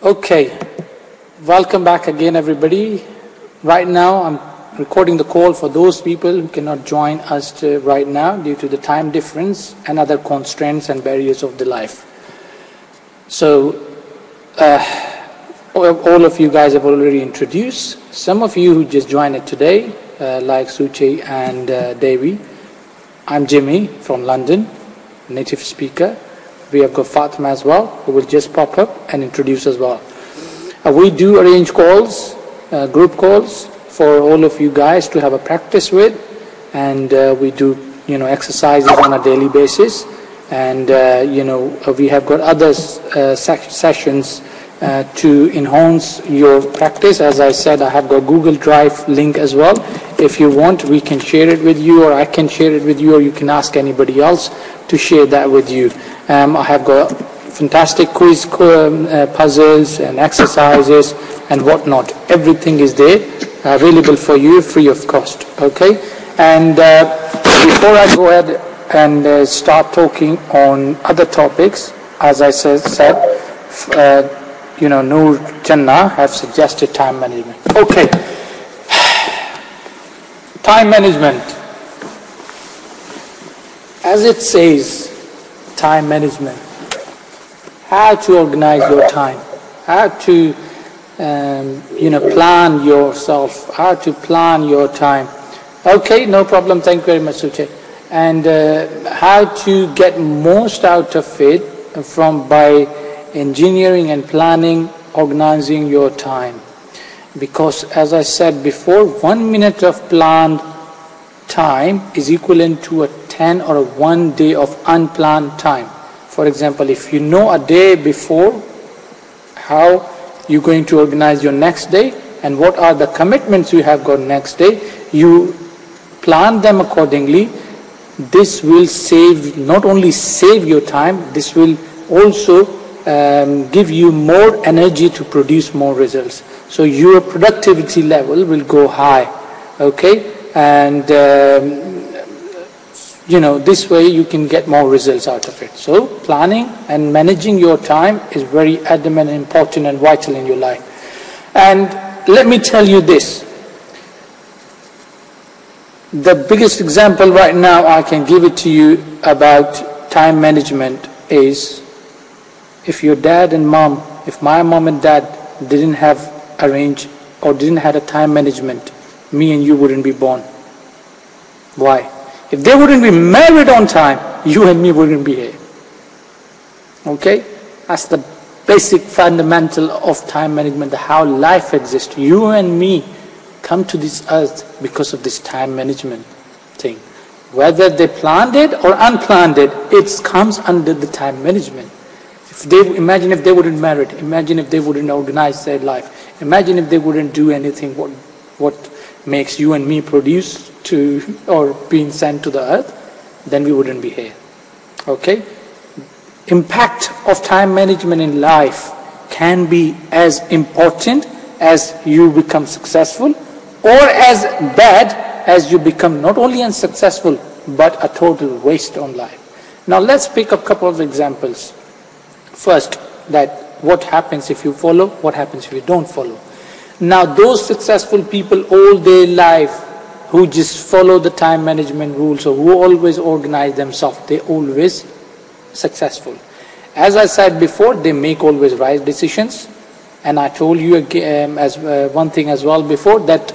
Okay, welcome back again everybody. Right now I'm recording the call for those people who cannot join us right now due to the time difference and other constraints and barriers of the life. So all of you guys have already introduced. Some of you who just joined it today, like Suchi and Devi. I'm Jimmy from London, native speaker. We have got Fatima as well, who will just pop up and introduce as well. We do arrange calls, group calls, for all of you guys to have a practice with, and we do, exercises on a daily basis, and we have got other sessions to enhance your practice. As I said, I have got Google Drive link as well. If you want, we can share it with you, or I can share it with you, or you can ask anybody else to share that with you. I have got fantastic quiz, puzzles and exercises and whatnot. Everything is there, available for you free of cost. Okay, and before I go ahead and start talking on other topics, as I said, Noor Jannah have suggested time management. Okay, time management. As it says, time management. How to organize your time. How to, plan yourself. How to plan your time. Okay, no problem. Thank you very much, Suche. And how to get most out of it by engineering and planning, organizing your time. Because as I said before, 1 minute of planned time is equivalent to a 10 or a 1 day of unplanned time. For example, if you know a day before how you're going to organize your next day and what are the commitments you have got next day, you plan them accordingly. This will not only save your time, this will also give you more energy to produce more results. So your productivity level will go high. Okay, and this way you can get more results out of it. So planning and managing your time is very adamant, important and vital in your life. And let me tell you this. The biggest example right now I can give it to you about time management is if your dad and mom, if my mom and dad didn't have arranged or didn't have a time management, me and you wouldn't be born. Why? If they wouldn't be married on time, you and me wouldn't be here. Okay? That's the basic fundamental of time management, how life exists. You and me come to this earth because of this time management thing. Whether they planned it or unplanned it, it comes under the time management. Imagine if they wouldn't marry, imagine if they wouldn't organize their life, imagine if they wouldn't do anything what makes you and me produce or being sent to the earth, then we wouldn't be here. Okay? Impact of time management in life can be as important as you become successful, or as bad as you become not only unsuccessful but a total waste on life. Now let's pick up a couple of examples. First, that what happens if you follow, what happens if you don't follow. Now those successful people all their life who just follow the time management rules or who always organize themselves, they always successful. As I said before, they make always right decisions. And I told you again, as one thing as well before, that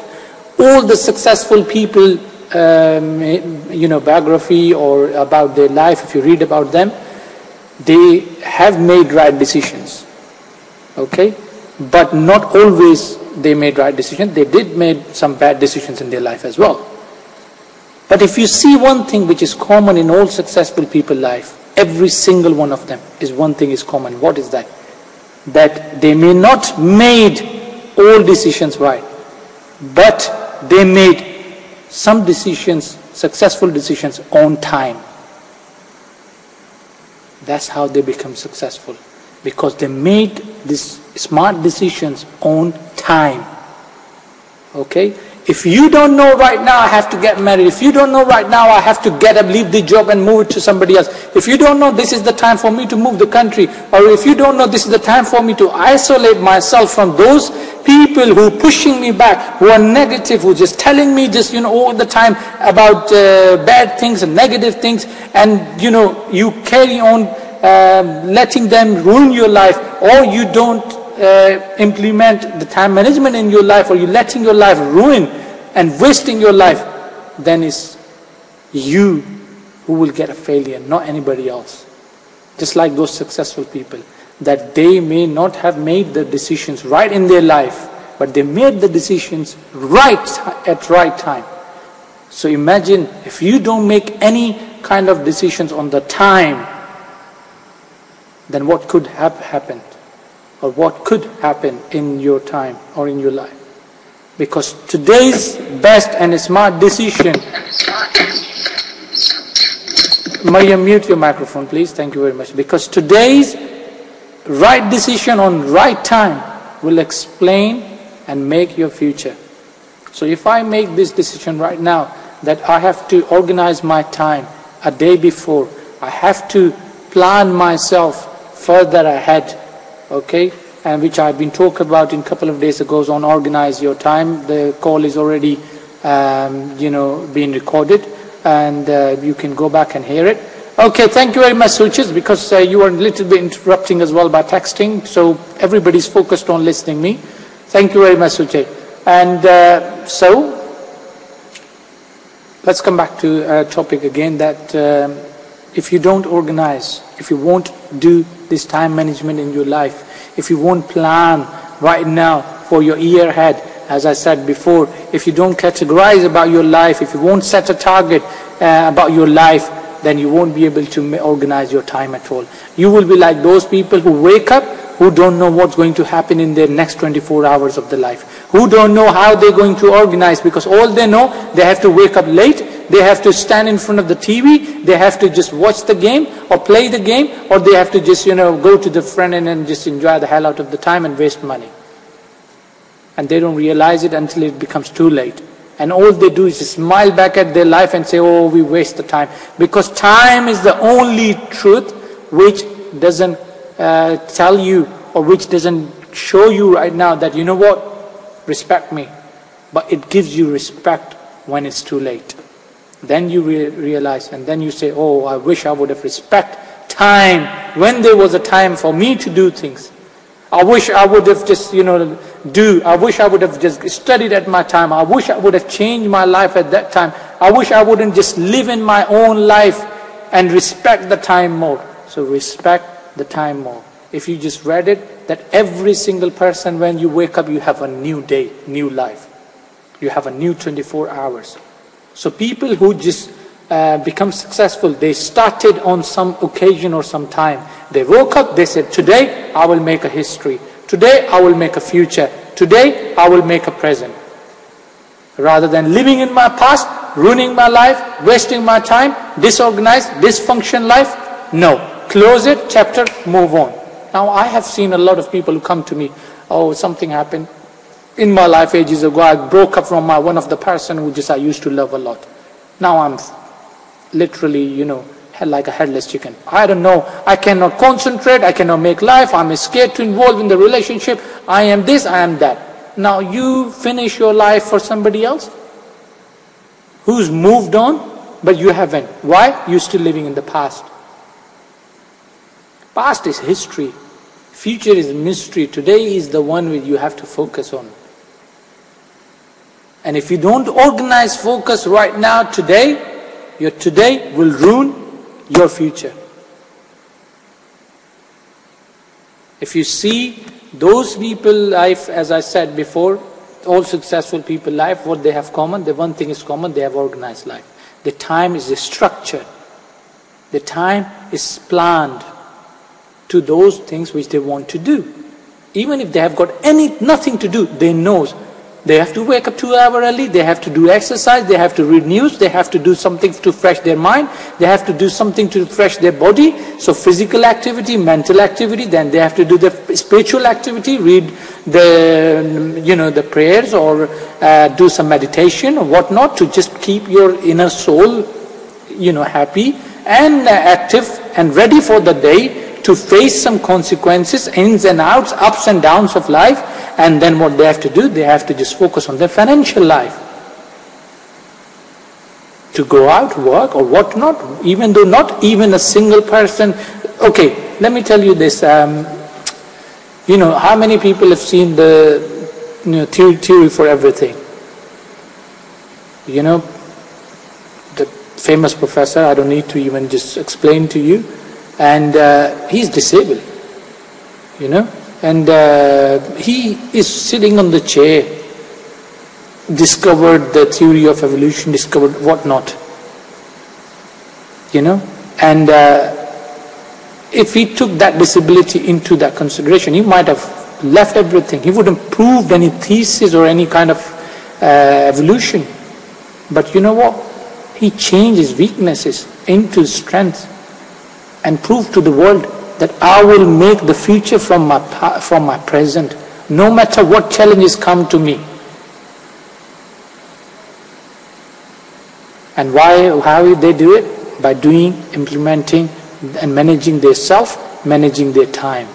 all the successful people, biography or about their life, if you read about them, they have made right decisions. Okay? But not always they made right decisions. They did make some bad decisions in their life as well. But if you see one thing which is common in all successful people's life, every single one of them is one thing is common. What is that? That they may not made all decisions right, but they made some decisions, successful decisions on time. That's how they become successful. Because they made these smart decisions on time. Okay? If you don't know right now I have to get married, if you don't know right now I have to get up, leave the job and move it to somebody else, if you don't know this is the time for me to move the country, or if you don't know this is the time for me to isolate myself from those people who are pushing me back, who are negative, who are just telling me just, all the time about bad things and negative things, and you carry on letting them ruin your life, or you don't implement the time management in your life, or you're letting your life ruin and wasting your life, then it's you who will get a failure, not anybody else. Just like those successful people, that they may not have made the decisions right in their life, but they made the decisions right at right time. So imagine if you don't make any kind of decisions on the time, then what could have happened? Or what could happen in your time or in your life? Because today's best and smart decision... Maria, mute your microphone please, thank you very much. Because today's right decision on right time will explain and make your future. So if I make this decision right now, that I have to organize my time a day before, I have to plan myself further ahead, okay, and which I've been talking about in a couple of days ago on Organize Your Time. The call is already being recorded, and you can go back and hear it. Okay, thank you very much, Suchis, because you were a little bit interrupting as well by texting, so everybody's focused on listening me. Thank you very much, Suchis. And so let's come back to a topic again, that if you don't organize, if you won't do this time management in your life, if you won't plan right now for your year ahead, as I said before, if you don't categorize about your life, if you won't set a target about your life, then you won't be able to organize your time at all. You will be like those people who wake up, who don't know what's going to happen in their next 24 hours of the life, who don't know how they're going to organize, because all they know, they have to wake up late, they have to stand in front of the TV, they have to just watch the game or play the game, or they have to just go to the friend and just enjoy the hell out of the time and waste money. And they don't realize it until it becomes too late. And all they do is just smile back at their life and say, oh, we waste the time. Because time is the only truth which doesn't tell you, or which doesn't show you right now that, you know what, respect me. But it gives you respect when it's too late. Then you realize, and then you say, oh, I wish I would have respected time when there was a time for me to do things. I wish I would have just, I wish I would have just studied at my time. I wish I would have changed my life at that time. I wish I wouldn't just live in my own life and respect the time more. So respect the time more. If you just read it, that every single person, when you wake up, you have a new day, new life. You have a new 24 hours. So people who just become successful, they started on some occasion or some time. They woke up, they said, today I will make a history. Today I will make a future. Today I will make a present. Rather than living in my past, ruining my life, wasting my time, disorganized, dysfunction life, no. Close it, chapter, move on. Now I have seen a lot of people who come to me, oh, something happened in my life ages ago. I broke up from one of the person who I used to love a lot. Now I'm literally, like a headless chicken. I don't know. I cannot concentrate. I cannot make life. I'm scared to involve in the relationship. I am this, I am that. Now you finish your life for somebody else who's moved on, but you haven't. Why? You're still living in the past. Past is history. Future is mystery. Today is the one that you have to focus on. And if you don't organize focus right now, today, your today will ruin your future. If you see those people life, as I said before, all successful people life, what they have common, the one thing is common, they have organized life. The time is structured. The time is planned to those things which they want to do. Even if they have got nothing to do, they know They have to wake up 2 hours early, they have to do exercise, they have to read news, they have to do something to refresh their mind, they have to do something to refresh their body. So physical activity, mental activity, then they have to do the spiritual activity, read the prayers, or do some meditation or whatnot, to just keep your inner soul happy and active and ready for the day, to face some consequences, ins and outs, ups and downs of life. And then what they have to do, they have to just focus on their financial life. To go out, work or whatnot, even though not even a single person. Okay, let me tell you this. How many people have seen the theory for everything? The famous professor, I don't need to even just explain to you. And he's disabled, and he is sitting on the chair, discovered the theory of evolution, discovered whatnot, and if he took that disability into that consideration, he might have left everything. He wouldn't have proved any thesis or any kind of evolution. But you know what? He changed his weaknesses into strength, and prove to the world that I will make the future from my present, no matter what challenges come to me. And how will they do it? By doing, implementing, and managing their self, managing their time.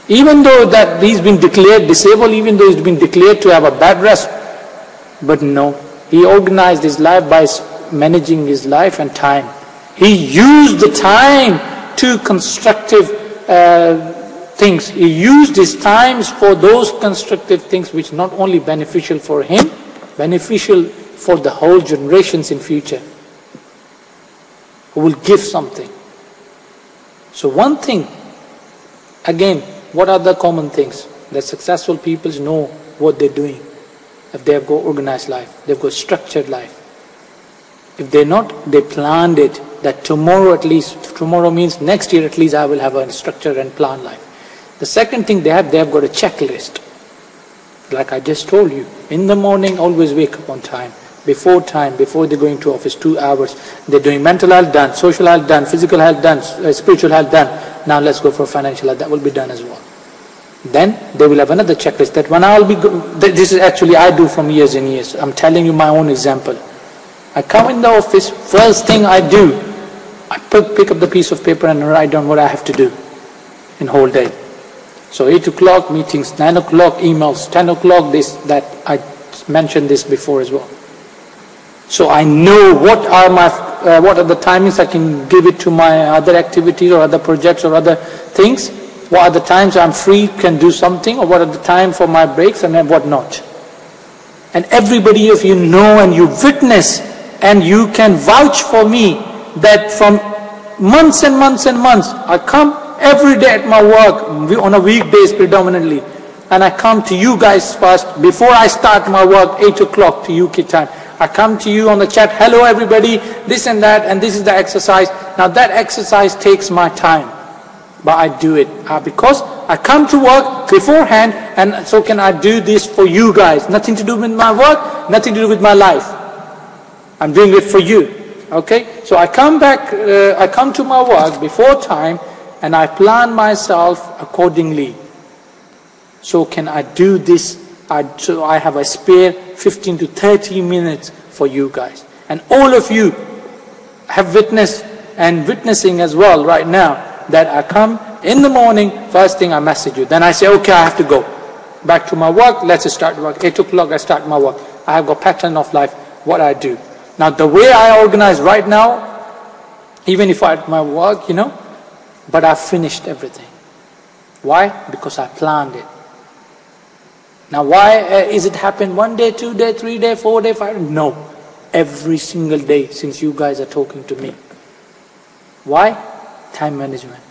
Even though that he's been declared disabled, even though he's been declared to have a bad rest, but no, he organized his life by managing his life and time. He used the time to constructive things. He used his times for those constructive things which not only beneficial for him, beneficial for the whole generations in future, who will give something. So one thing, again, what are the common things? The successful people know what they're doing. If they have got organized life, they've got structured life. If they're not, they planned it, that tomorrow at least, tomorrow means next year at least I will have a structured and planned life. The second thing they have got a checklist. Like I just told you, in the morning always wake up on time, before they're going to office, 2 hours. They're doing mental health done, social health done, physical health done, spiritual health done. Now let's go for financial health, that will be done as well. Then they will have another checklist that when I'll be, this is actually I do from years and years. I'm telling you my own example. I come in the office, first thing I do, I pick up the piece of paper and write down what I have to do in whole day. So 8 o'clock meetings, 9 o'clock emails, 10 o'clock this, that. I mentioned this before as well. So I know what are the timings I can give it to my other activities or other projects or other things. What are the times I'm free, can do something, or what are the time for my breaks and then what not. And everybody of you know and you witness and you can vouch for me that from months and months and months, I come every day at my work, on a weekdays predominantly, and I come to you guys first, before I start my work, 8 o'clock to UK time. I come to you on the chat, hello everybody, this and that, and this is the exercise. Now that exercise takes my time, but I do it because I come to work beforehand, and so can I do this for you guys. Nothing to do with my work, nothing to do with my life. I'm doing it for you, okay? So I come back, I come to my work before time, and I plan myself accordingly. So can I do this? So I have a spare 15 to 30 minutes for you guys. And all of you have witnessed and witnessing as well right now that I come in the morning, first thing I message you. Then I say, okay, I have to go back to my work. Let's start work. 8 o'clock I start my work. I have got pattern of life, what I do. Now the way I organize right now, even if I at my work, but I finished everything. Why? Because I planned it. Now why is it happened 1 day, 2 day, 3 day, 4 day, 5 day? No. Every single day since you guys are talking to me. Why? Time management,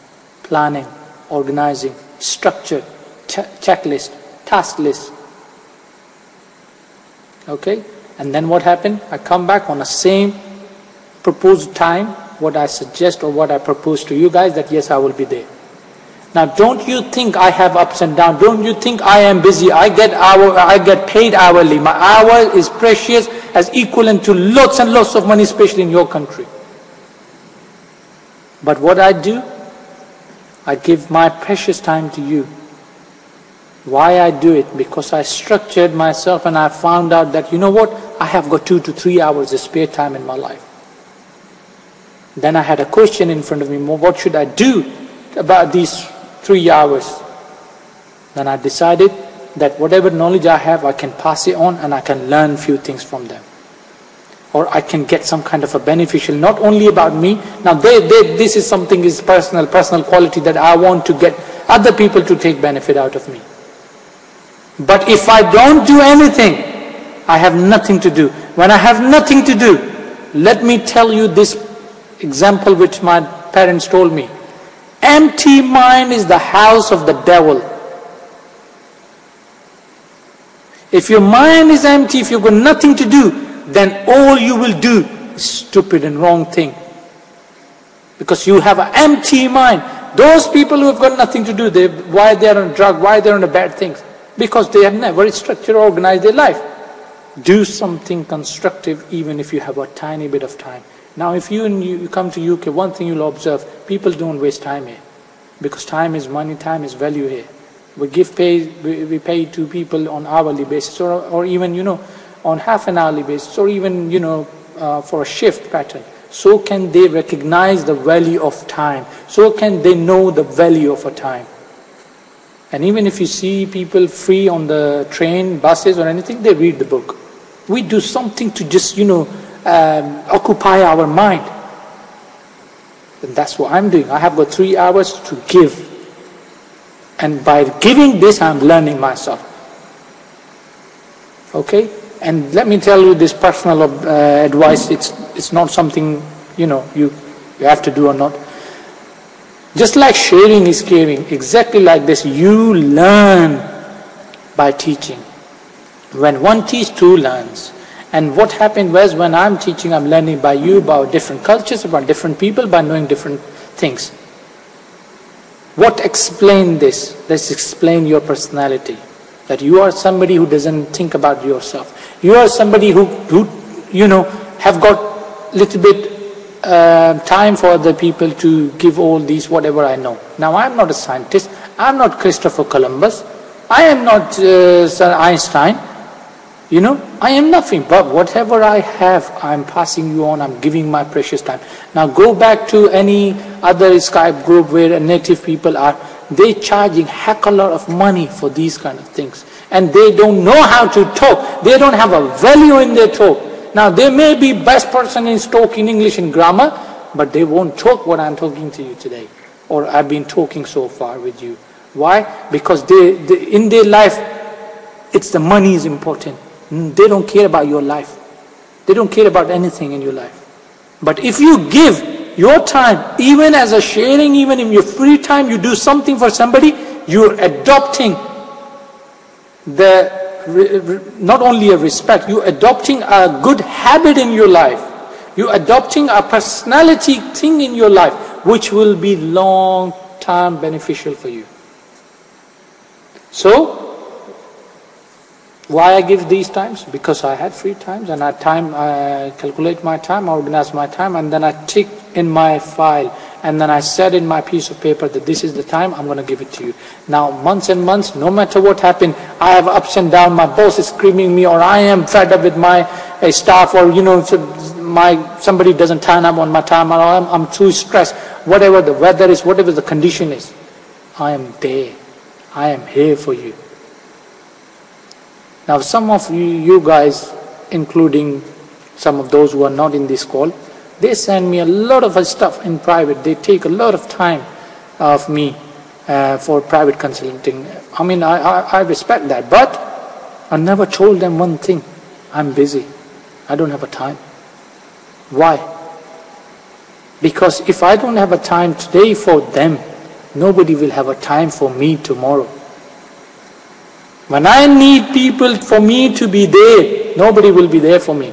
planning, organizing, structure, checklist, task list. Okay? And then what happened? I come back on the same proposed time, what I suggest or what I propose to you guys, that yes, I will be there. Now don't you think I have ups and downs? Don't you think I am busy? I get paid hourly. My hour is precious, as equivalent to lots and lots of money, especially in your country. But what I do, I give my precious time to you. Why I do it? Because I structured myself and I found out that, you know what, I have got 2 to 3 hours of spare time in my life. Then I had a question in front of me, what should I do about these 3 hours? Then I decided that whatever knowledge I have, I can pass it on and I can learn few things from them. Or I can get some kind of a beneficial, not only about me. Now this is something is personal quality that I want to get other people to take benefit out of me. But if I don't do anything, I have nothing to do. When I have nothing to do, let me tell you this example which my parents told me. Empty mind is the house of the devil. If your mind is empty, if you've got nothing to do, then all you will do is stupid and wrong thing. Because you have an empty mind. Those people who have got nothing to do, why they are on drug, why they are on the bad things? Because they have never structured or organized their life. Do something constructive even if you have a tiny bit of time. Now if you come to UK, one thing you'll observe, people don't waste time here. Because time is money, time is value here. We pay to people on hourly basis or even, on half an hourly basis or even, for a shift pattern. So can they recognize the value of time. So can they know the value of a time. And even if you see people free on the train, buses or anything, they read the book. We do something to just, occupy our mind. And that's what I'm doing. I have got 3 hours to give. And by giving this, I'm learning myself. Okay? And let me tell you this personal advice. It's not something, you have to do or not. Just like sharing is caring, exactly like this, you learn by teaching. When one teaches, two learns. And what happened was when I'm teaching, I'm learning by you, about different cultures, about different people, by knowing different things. What explain this? Let's explain your personality. That you are somebody who doesn't think about yourself. You are somebody who have got little bit time for other people to give all these whatever I know. Now I'm not a scientist. I'm not Christopher Columbus. I am not Sir Einstein. I am nothing. But whatever I have, I'm passing you on. I'm giving my precious time. Now go back to any other Skype group where native people are. They're charging heck a lot of money for these kind of things. And they don't know how to talk. They don't have a value in their talk. Now they may be best person in talking English and grammar, but they won't talk what I'm talking to you today. Or I've been talking so far with you. Why? Because they in their life, it's the money is important. They don't care about your life. They don't care about anything in your life. But if you give your time, even as a sharing, even in your free time, you do something for somebody, you're adopting not only a respect, you're adopting a good habit in your life. You're adopting a personality thing in your life, which will be long-term beneficial for you. So, why I give these times? Because I had free times and I calculate my time, I organize my time, and then I tick in my file, and then I said in my piece of paper that this is the time, I'm going to give it to you. Now months and months, no matter what happened, I have ups and downs, my boss is screaming me, or I am fed up with my staff, or somebody doesn't turn up on my time, or I'm too stressed, whatever the weather is, whatever the condition is, I am there. I am here for you. Now some of you guys, including some of those who are not in this call, they send me a lot of stuff in private. They take a lot of time of me for private consulting. I mean, I respect that, but I never told them one thing. I'm busy. I don't have a time. Why? Because if I don't have a time today for them, nobody will have a time for me tomorrow. When I need people for me to be there, nobody will be there for me.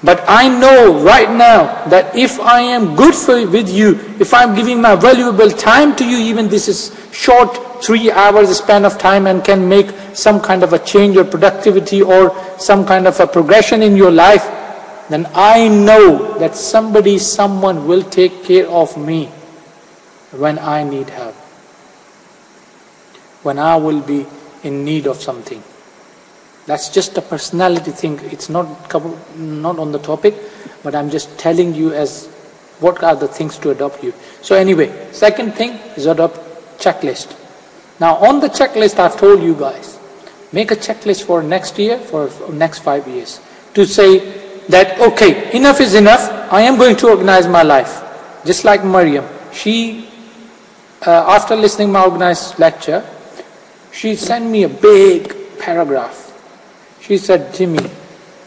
But I know right now that if I am good with you, if I'm giving my valuable time to you, even this is short 3 hours span of time and can make some kind of a change or productivity or some kind of a progression in your life, then I know that someone will take care of me when I need help, when I will be in need of something. That's just a personality thing. It's not on the topic, but I'm just telling you as what are the things to adopt you. So anyway, second thing is adopt checklist. Now on the checklist, I've told you guys, make a checklist for next year, for next 5 years, to say that, okay, enough is enough. I am going to organize my life. Just like Maryam, she, after listening my organized lecture, she sent me a big paragraph. She said, Jimmy,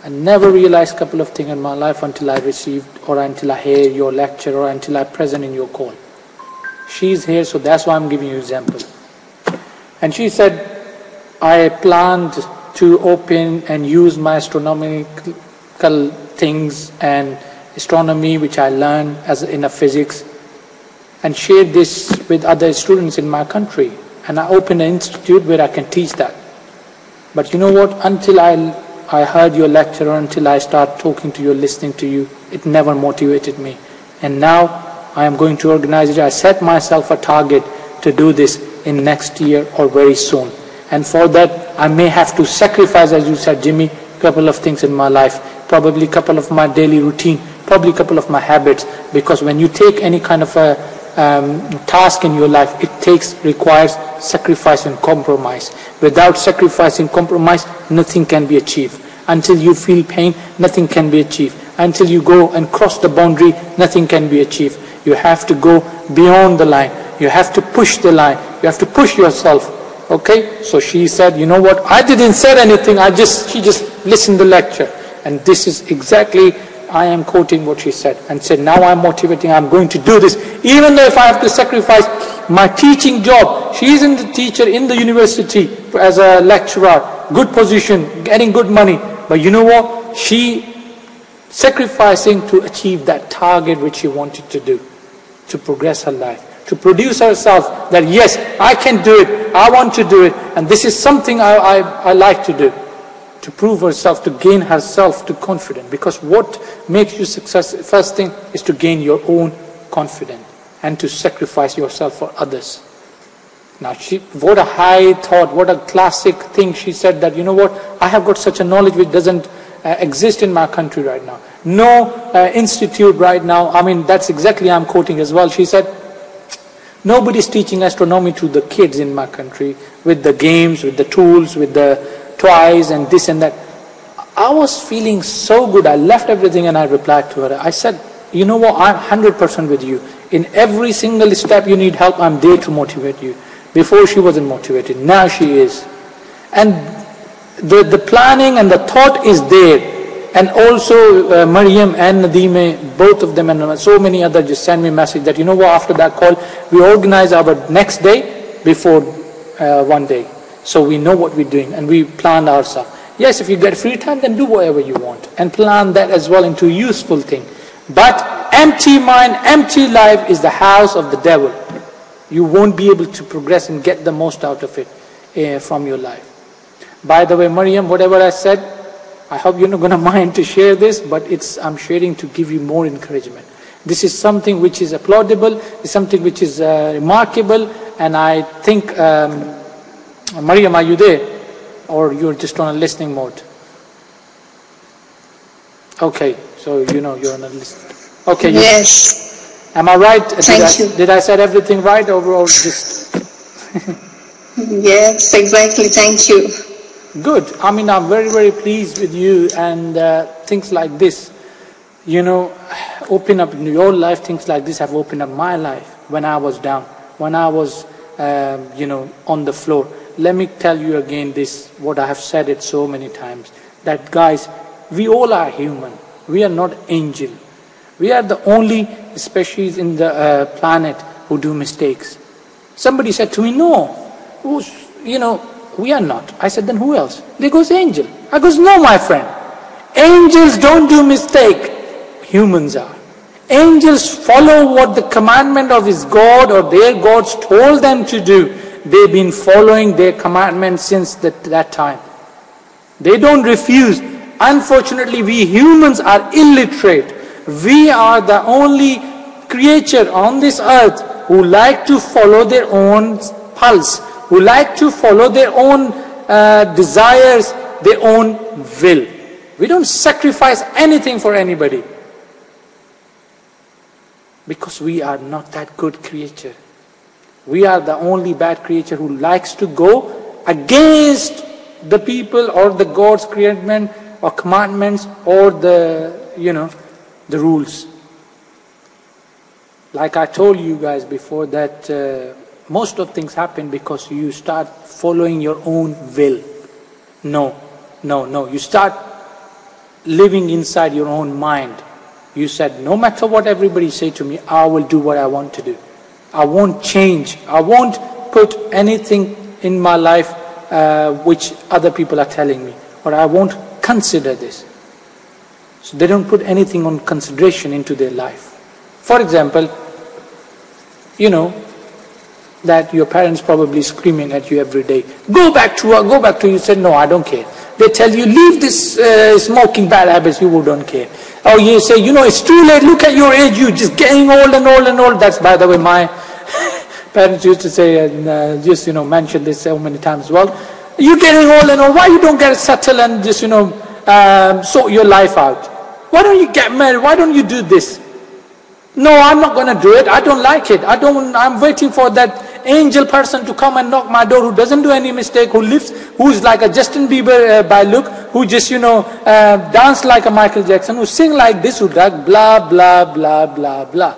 I never realized a couple of things in my life until I received, or until I hear your lecture, or until I'm present in your call. She's here, so that's why I'm giving you an example. And she said, I planned to open and use my astronomical things and astronomy, which I learned in a physics, and share this with other students in my country. And I opened an institute where I can teach that. But you know what, until I heard your lecture, or until I start talking to you, listening to you, it never motivated me. And now I am going to organize it. I set myself a target to do this in next year or very soon. And for that, I may have to sacrifice, as you said, Jimmy, a couple of things in my life, probably a couple of my daily routine, probably a couple of my habits, because when you take any kind of a task in your life, it requires sacrifice and compromise. Without sacrifice and compromise, nothing can be achieved. Until you feel pain, nothing can be achieved. Until you go and cross the boundary, nothing can be achieved. You have to go beyond the line. You have to push the line. You have to push yourself. Okay? So she said, you know what? I didn't say anything. She just listened to the lecture. And this is exactly, I am quoting what she said, and said, now I'm motivating, I'm going to do this. Even though if I have to sacrifice my teaching job, she is the teacher in the university as a lecturer, good position, getting good money. But you know what? She sacrificing to achieve that target which she wanted to do, to progress her life, to produce herself that yes, I can do it, I want to do it, and this is something I like to do. To prove herself, to gain herself to confidence. Because what makes you successful, first thing, is to gain your own confidence and to sacrifice yourself for others. Now, what a high thought, what a classic thing she said, that, you know what, I have got such a knowledge which doesn't exist in my country right now. No institute right now, I mean, that's exactly I'm quoting as well. She said, nobody's teaching astronomy to the kids in my country with the games, with the tools, with the toys and this and that. I was feeling so good. I left everything and I replied to her. I said, you know what, I'm 100% with you. In every single step you need help, I'm there to motivate you. Before she wasn't motivated, now she is. And the planning and the thought is there. And also Maryam and Nadime, both of them, and so many others just send me a message that, you know what, after that call, we organize our next day before one day. So we know what we're doing and we plan ourselves. Yes, if you get free time, then do whatever you want. And plan that as well into a useful thing. But empty mind, empty life is the house of the devil. You won't be able to progress and get the most out of it from your life. By the way, Maryam, whatever I said, I hope you're not going to mind to share this, but I'm sharing to give you more encouragement. This is something which is applaudable, it's something which is remarkable, and I think, Maryam, are you there? Or you're just on a listening mode? Okay, so you know you're on a listening. Okay. Yes. Am I right? Thank you. Did I say everything right or just? Yes, exactly. Thank you. Good. I mean, I'm very, very pleased with you, and things like this, you know, open up your life. Things like this have opened up my life when I was down, when I was, on the floor. Let me tell you again this, what I have said it so many times, that guys, we all are human. We are not angel. We are the only species in the planet who do mistakes. Somebody said to me, no, we are not. I said, then who else? They goes, angel. I goes, no, my friend. Angels don't do mistake. Humans are. Angels follow what the commandment of his God or their gods told them to do. They've been following their commandments since that time. They don't refuse. Unfortunately, we humans are illiterate. We are the only creature on this earth who like to follow their own pulse, who like to follow their own desires, their own will. We don't sacrifice anything for anybody. Because we are not that good creature. We are the only bad creature who likes to go against the people or the God's creation or commandments or the rules. Like I told you guys before that most of things happen because you start following your own will. No. You start living inside your own mind. You said, no matter what everybody say to me, I will do what I want to do. I won't change. I won't put anything in my life which other people are telling me. Or I won't consider this. So they don't put anything on consideration into their life. For example, that your parents probably screaming at you every day. Go back to work, go back to. You said, no, I don't care. They tell you, leave this smoking bad habits, you don't care. Or you say, it's too late, look at your age, you're just getting old and old and old. That's, by the way, my parents used to say, and mention this so many times as well. You're getting old and old, why you don't get settled and just, sort your life out? Why don't you get married? Why don't you do this? No, I'm not going to do it. I don't like it. I'm waiting for that angel person to come and knock my door who doesn't do any mistake, who's like a Justin Bieber by look, who just, dance like a Michael Jackson, who sing like this, who like blah, blah, blah, blah, blah.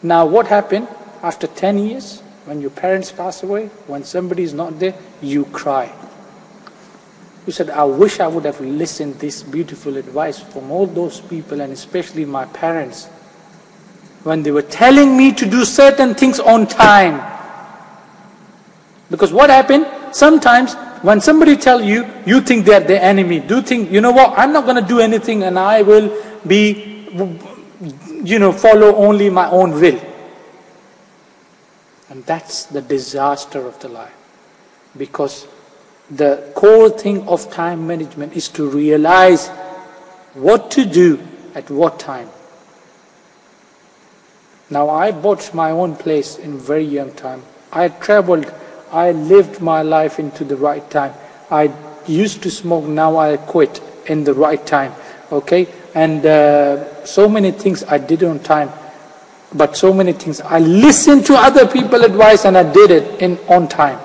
Now what happened after 10 years, when your parents pass away, when somebody is not there, you cry. You said, I wish I would have listened this beautiful advice from all those people and especially my parents when they were telling me to do certain things on time. Because what happened? Sometimes when somebody tells you, you think they're the enemy. Do think, you know what, I'm not going to do anything and I will be, follow only my own will. And that's the disaster of the life. Because the core thing of time management is to realize what to do at what time. Now I bought my own place in very young time. I traveled, I lived my life into the right time. I used to smoke, now I quit in the right time. Okay? And so many things I did on time. But so many things I listened to other people's advice and I did it on time.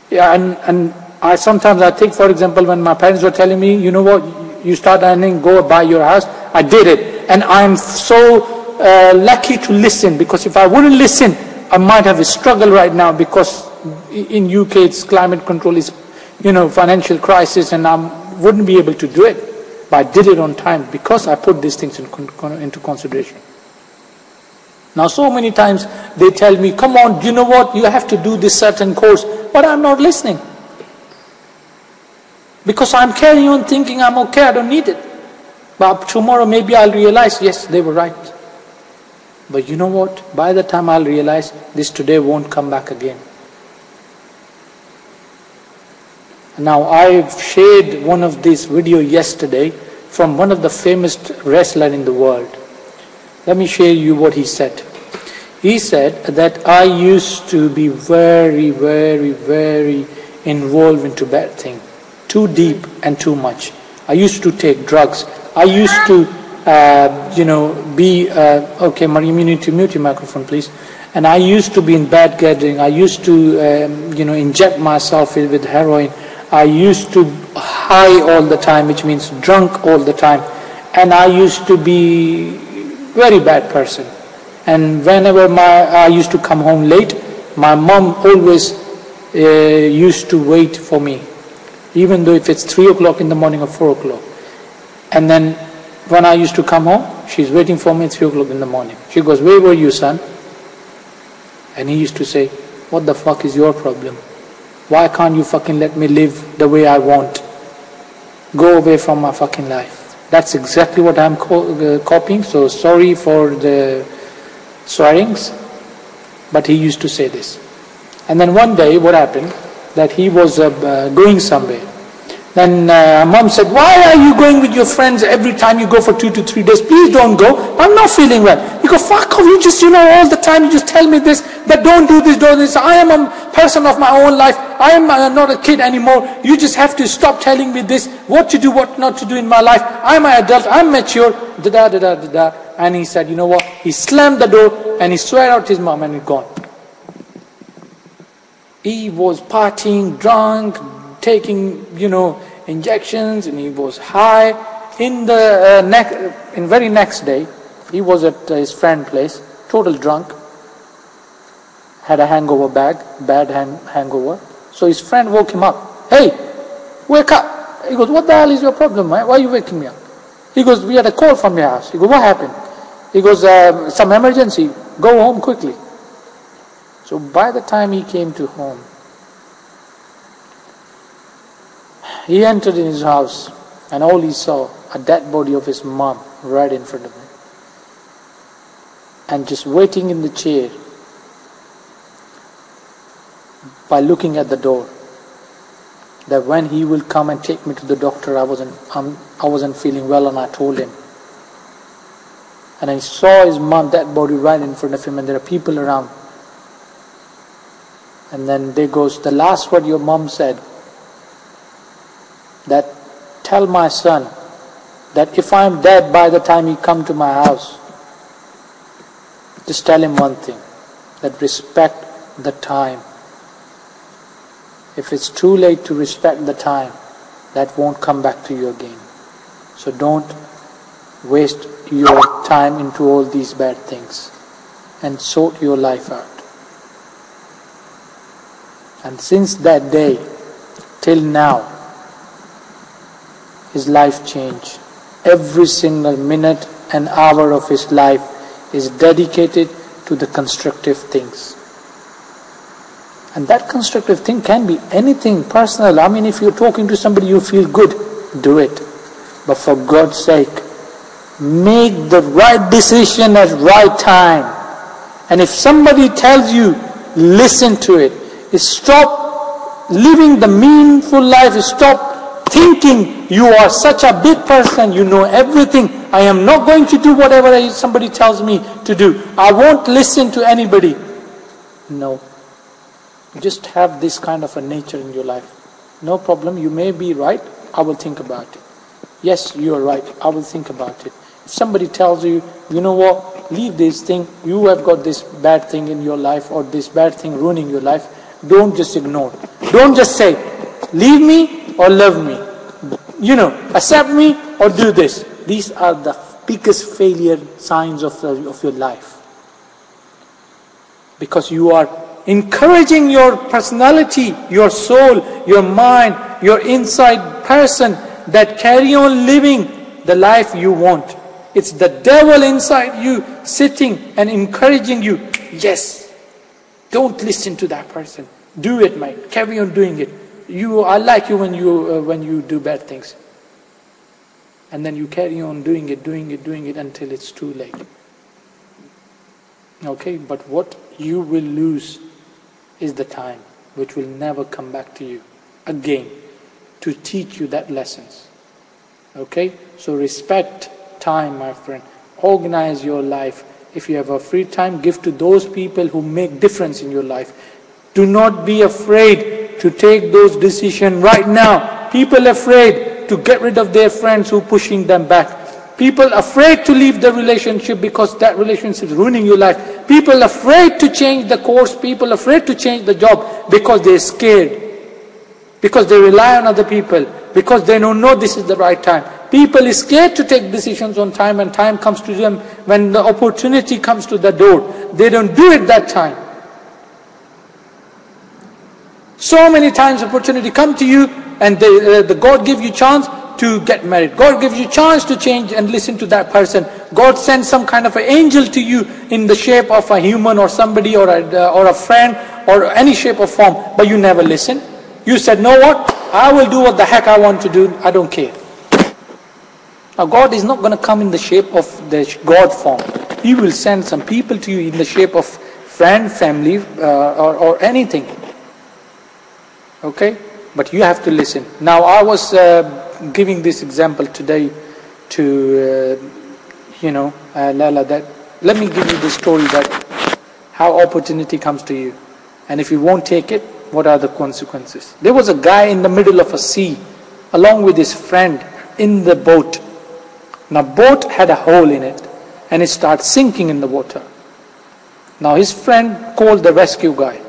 Yeah, and I sometimes think, for example, when my parents were telling me, you know what, you start earning, go buy your house, I did it. And I'm so lucky to listen, because if I wouldn't listen, I might have a struggle right now, because in UK it's climate control is, financial crisis, and I wouldn't be able to do it. But I did it on time because I put these things into consideration. Now so many times they tell me, come on, you know what, you have to do this certain course, but I'm not listening. Because I'm carrying on thinking I'm okay, I don't need it. But tomorrow maybe I'll realize, yes, they were right. But you know what, by the time I'll realize, this today won't come back again. Now I've shared one of these videos yesterday from one of the famous wrestlers in the world. Let me share you what he said. He said that I used to be very, very, very involved into bad things. Too deep and too much. I used to take drugs. I used to, be, okay, Mariam, you need to mute your microphone, please. And I used to be in bad gathering. I used to, inject myself with heroin. I used to high all the time, which means drunk all the time. And I used to be very bad person. And whenever I used to come home late, my mom always used to wait for me, even though if it's 3 o'clock in the morning or 4 o'clock. And then when I used to come home, she's waiting for me at 3 o'clock in the morning. She goes, where were you, son? And he used to say, what the fuck is your problem? Why can't you fucking let me live the way I want? Go away from my fucking life. That's exactly what I'm copying, so sorry for the swearings, but he used to say this. And then one day, what happened, that he was going somewhere. Then mom said, why are you going with your friends every time you go for 2 to 3 days? Please don't go. I'm not feeling well. You go, fuck off, you just, all the time you just tell me this, that don't do this, don't do this. I am a person of my own life. I am not a kid anymore. You just have to stop telling me this, what to do, what not to do in my life. I'm an adult, I'm mature, da-da-da-da-da-da. And he said, you know what? He slammed the door and he swore out his mom and he's gone. He was partying, drunk, taking, injections, and he was high. In the very next day, he was at his friend's place, total drunk, had a hangover bad hangover. So his friend woke him up. Hey, wake up. He goes, what the hell is your problem, man? Why are you waking me up? He goes, we had a call from your house. He goes, what happened? He goes, some emergency. Go home quickly. So by the time he came to home, he entered in his house and all he saw, a dead body of his mom right in front of him. And just waiting in the chair by looking at the door, that when he will come and take me to the doctor, I wasn't feeling well, and I told him. And I saw his mom, dead body right in front of him, and there are people around. And then there goes, the last word your mom said, that tell my son that if I'm dead by the time he come to my house, just tell him one thing, that respect the time. If it's too late to respect the time, that won't come back to you again. So don't waste your time into all these bad things and sort your life out. And since that day till now, his life changed. Every single minute and hour of his life is dedicated to the constructive things. And that constructive thing can be anything personal. I mean, if you're talking to somebody you feel good, do it. But for God's sake, make the right decision at right time. And if somebody tells you, listen to it. Stop living the meaningful life. Stop thinking you are such a big person, you know everything. I am not going to do whatever somebody tells me to do. I won't listen to anybody. No. Just have this kind of a nature in your life. No problem, you may be right, I will think about it. Yes, you are right, I will think about it. If somebody tells you, you know what, leave this thing, you have got this bad thing in your life, or this bad thing ruining your life, don't just ignore. Don't just say, leave me or love me. Accept me or do this. These are the biggest failure signs of your life. Because you are encouraging your personality, your soul, your mind, your inside person that carry on living the life you want. It's the devil inside you sitting and encouraging you. Yes, don't listen to that person. Do it, mate. Carry on doing it. I like you when you do bad things. And then you carry on doing it until it's too late. Okay, but what you will lose is the time, which will never come back to you again to teach you that lessons. Okay, so respect time, my friend. Organize your life. If you have a free time, give to those people who make difference in your life. Do not be afraid to take those decisions right now. People afraid to get rid of their friends who are pushing them back. People afraid to leave the relationship because that relationship is ruining your life. People afraid to change the course. People afraid to change the job because they're scared. Because they rely on other people. Because they don't know this is the right time. People are scared to take decisions on time, and time comes to them when the opportunity comes to the door. They don't do it that time. So many times opportunity come to you, and the God gives you chance to get married. God gives you chance to change and listen to that person. God sends some kind of an angel to you in the shape of a human or somebody or a friend or any shape or form, but you never listen. You said, know what? I will do what the heck I want to do. I don't care. Now God is not going to come in the shape of the God form. He will send some people to you in the shape of friend, family, or anything. Okay? But you have to listen. Now I was giving this example today to, Lala, that let me give you the story that how opportunity comes to you. And if you won't take it, what are the consequences? There was a guy in the middle of a sea, along with his friend, in the boat. Now boat had a hole in it, and it started sinking in the water. Now his friend called the rescue guy.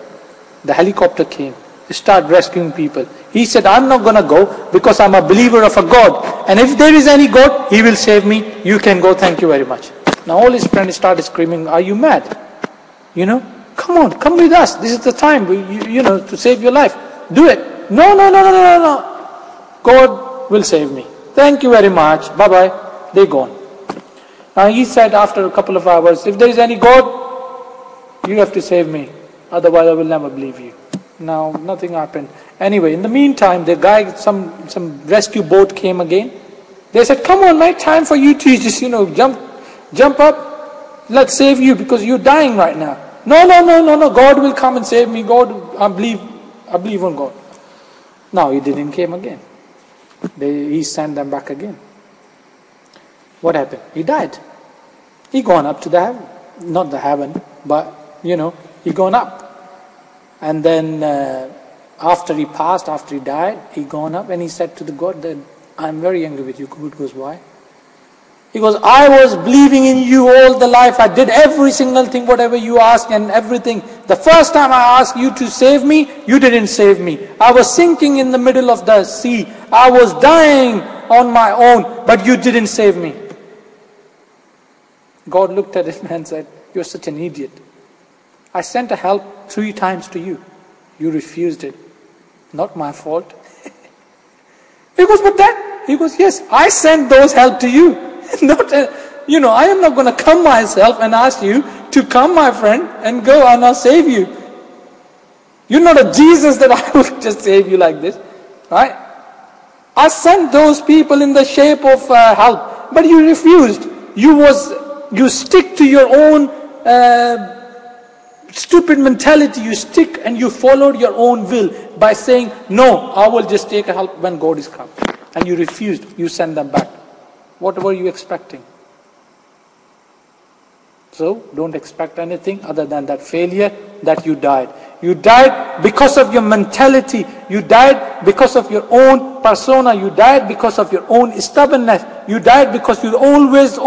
The helicopter came. He started rescuing people. He said, I'm not going to go because I'm a believer of a God. And if there is any God, He will save me. You can go, thank you very much. Now all his friends started screaming, are you mad? Come on, come with us. This is the time, to save your life. Do it. No. God will save me. Thank you very much. Bye-bye. They're gone. Now he said after a couple of hours, if there is any God, you have to save me. Otherwise I will never believe you. Now nothing happened. Anyway, in the meantime, the guy, some rescue boat came again. They said, come on, mate, time for you to just, jump up. Let's save you because you're dying right now. No. God will come and save me. God, I believe on God. Now he didn't come again. He sent them back again. What happened? He died. He gone up to the heaven. Not the heaven, but, he gone up. And then after he passed, after he died, he gone up and he said to the God that, I'm very angry with you. God goes, why? He goes, I was believing in you all the life. I did every single thing, whatever you asked and everything. The first time I asked you to save me, you didn't save me. I was sinking in the middle of the sea. I was dying on my own, but you didn't save me. God looked at him and said, you're such an idiot. I sent a help 3 times to you. You refused it. Not my fault. He goes, but that? He goes, yes, I sent those help to you. Not, I am not going to come myself and ask you to come, my friend, and go and I'll save you. You're not a Jesus that I will just save you like this. Right? I sent those people in the shape of help, but you refused. You stick to your own stupid mentality. You stick and you followed your own will by saying, no, I will just take a help when God is come. And you refused. You send them back. What were you expecting? So don't expect anything other than that failure that you died. You died because of your mentality. You died because of your own persona. You died because of your own stubbornness. You died because you always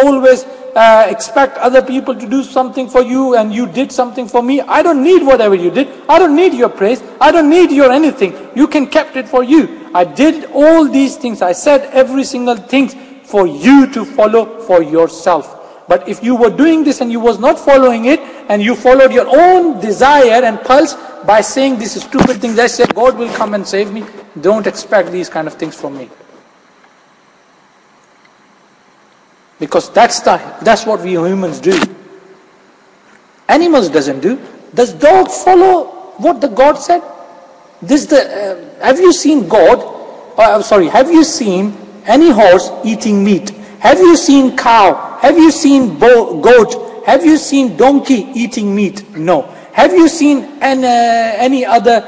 expect other people to do something for you and you did something for me. I don't need whatever you did. I don't need your praise. I don't need your anything. You can kept it for you. I did all these things. I said every single thing for you to follow for yourself. But if you were doing this and you was not following it, and you followed your own desire and pulse by saying this is stupid things, I said God will come and save me, don't expect these kind of things from me. Because that's what we humans do. Animals doesn't do. Does dog follow what the God said? Have you seen have you seen any horse eating meat? Have you seen cow? Have you seen goat? Have you seen donkey eating meat? No. Have you seen any other,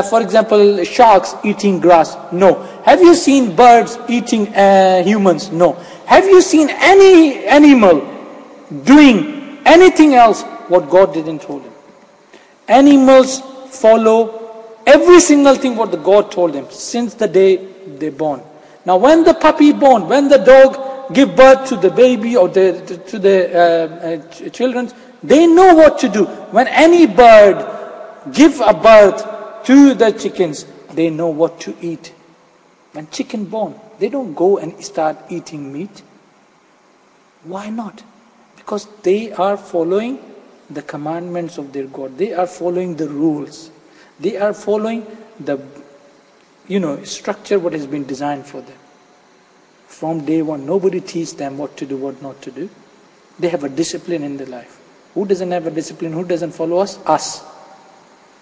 for example, sharks eating grass? No. Have you seen birds eating humans? No. Have you seen any animal doing anything else what God didn't told him? Animals follow every single thing what the God told them since the day they born. Now when the puppy born, when the dog give birth to the baby or to the children, they know what to do. When any bird give a birth to the chickens, they know what to eat. When chicken born, they don't go and start eating meat. Why not? Because they are following the commandments of their God. They are following the rules. They are following the structure what has been designed for them. From day one, nobody teaches them what to do, what not to do. They have a discipline in their life. Who doesn't have a discipline? Who doesn't follow us? Us.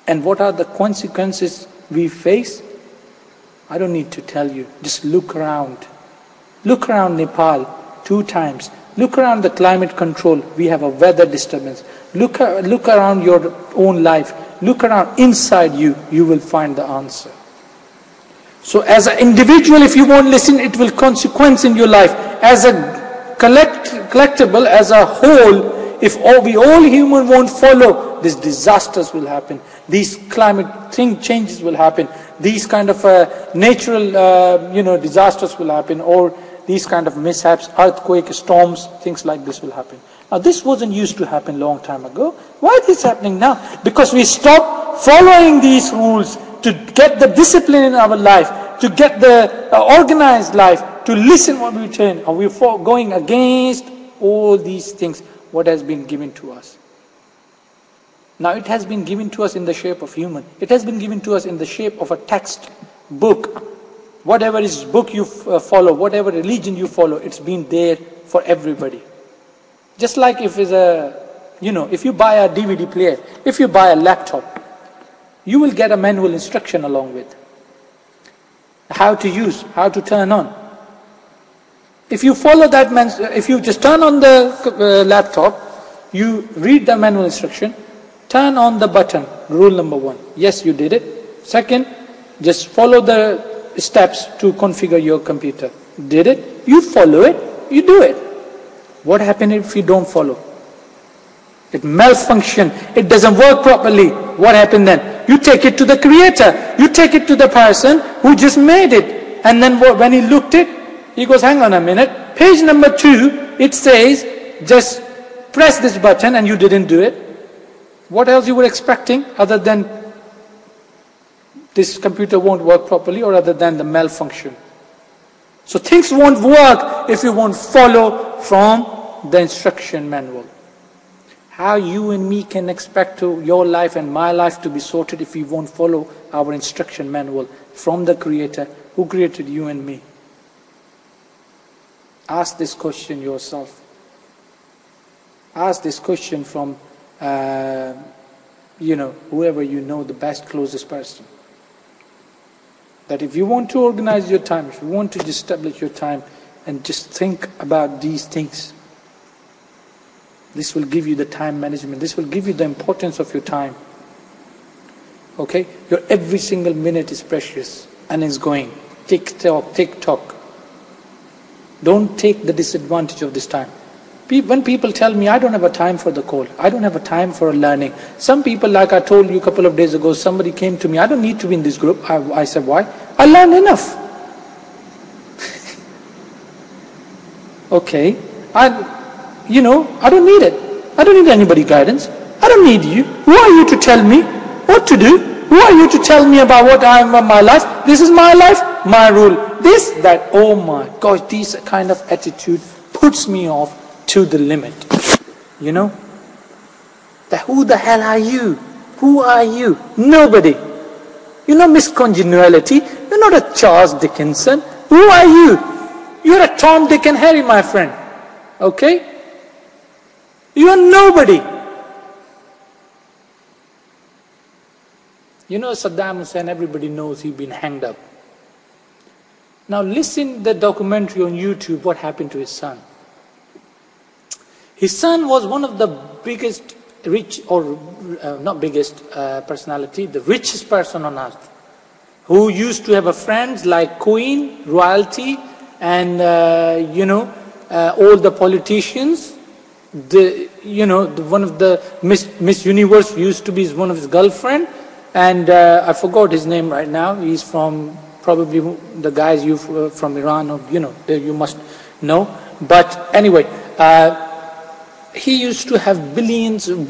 And what are the consequences we face? I don't need to tell you. Just look around. Look around Nepal 2 times. Look around the climate control. We have a weather disturbance. Look around your own life. Look around inside you. You will find the answer. So as an individual, if you won't listen, it will consequence in your life. As a collectible, as a whole, if we all human won't follow, these disasters will happen. These climate changes will happen. These kind of natural disasters will happen, or these kind of mishaps, earthquake, storms, things like this will happen. Now this wasn't used to happen long time ago. Why is this happening now? Because we stopped following these rules to get the discipline in our life, to get the organized life, to listen what we train. Are we going against all these things, what has been given to us? Now it has been given to us in the shape of human. It has been given to us in the shape of a text book. Whatever is book you follow, whatever religion you follow, it's been there for everybody. Just like if if you buy a DVD player, if you buy a laptop, you will get a manual instruction along with. How to use, how to turn on. If you follow that, if you just turn on the laptop, you read the manual instruction, turn on the button, rule number 1. Yes, you did it. Second, just follow the steps to configure your computer. Did it? You follow it, you do it. What happens if you don't follow? It malfunctions, it doesn't work properly. What happened then? You take it to the creator, you take it to the person who just made it. And then when he looked it, he goes, hang on a minute, page number 2, it says, just press this button, and you didn't do it. What else you were expecting other than this computer won't work properly, or other than the malfunction? So things won't work if you won't follow from the instruction manual. How you and me can expect your life and my life to be sorted if we won't follow our instruction manual from the Creator who created you and me? Ask this question yourself. Ask this question from whoever you know, the best, closest person. That if you want to organize your time, if you want to establish your time and just think about these things, this will give you the time management. This will give you the importance of your time. Okay? Your every single minute is precious and is going. Tick-tock, tick-tock. Don't take the disadvantage of this time. When people tell me, I don't have a time for the call, I don't have a time for learning. Some people, like I told you a couple of days ago, somebody came to me, I don't need to be in this group. I said, why? I learned enough. Okay. I don't need it. I don't need anybody's guidance. I don't need you. Who are you to tell me what to do? Who are you to tell me about what I am in my life? This is my life, my rule. This, that, oh my gosh, this kind of attitude puts me off to the limit. Who the hell are you? Who are you? Nobody. You're not Miss Congeniality. You're not a Charles Dickinson. Who are you? You're a Tom, Dick and Harry, my friend. Okay? You are nobody. Saddam Hussein, everybody knows he's been hanged up. Now listen the documentary on YouTube, what happened to his son. His son was one of the biggest, personality, the richest person on earth, who used to have a friends like Queen, royalty, and all the politicians. One of the Miss Universe used to be one of his girlfriend, and I forgot his name right now. He's from probably the guys from Iran, or you must know. But anyway, he used to have billions of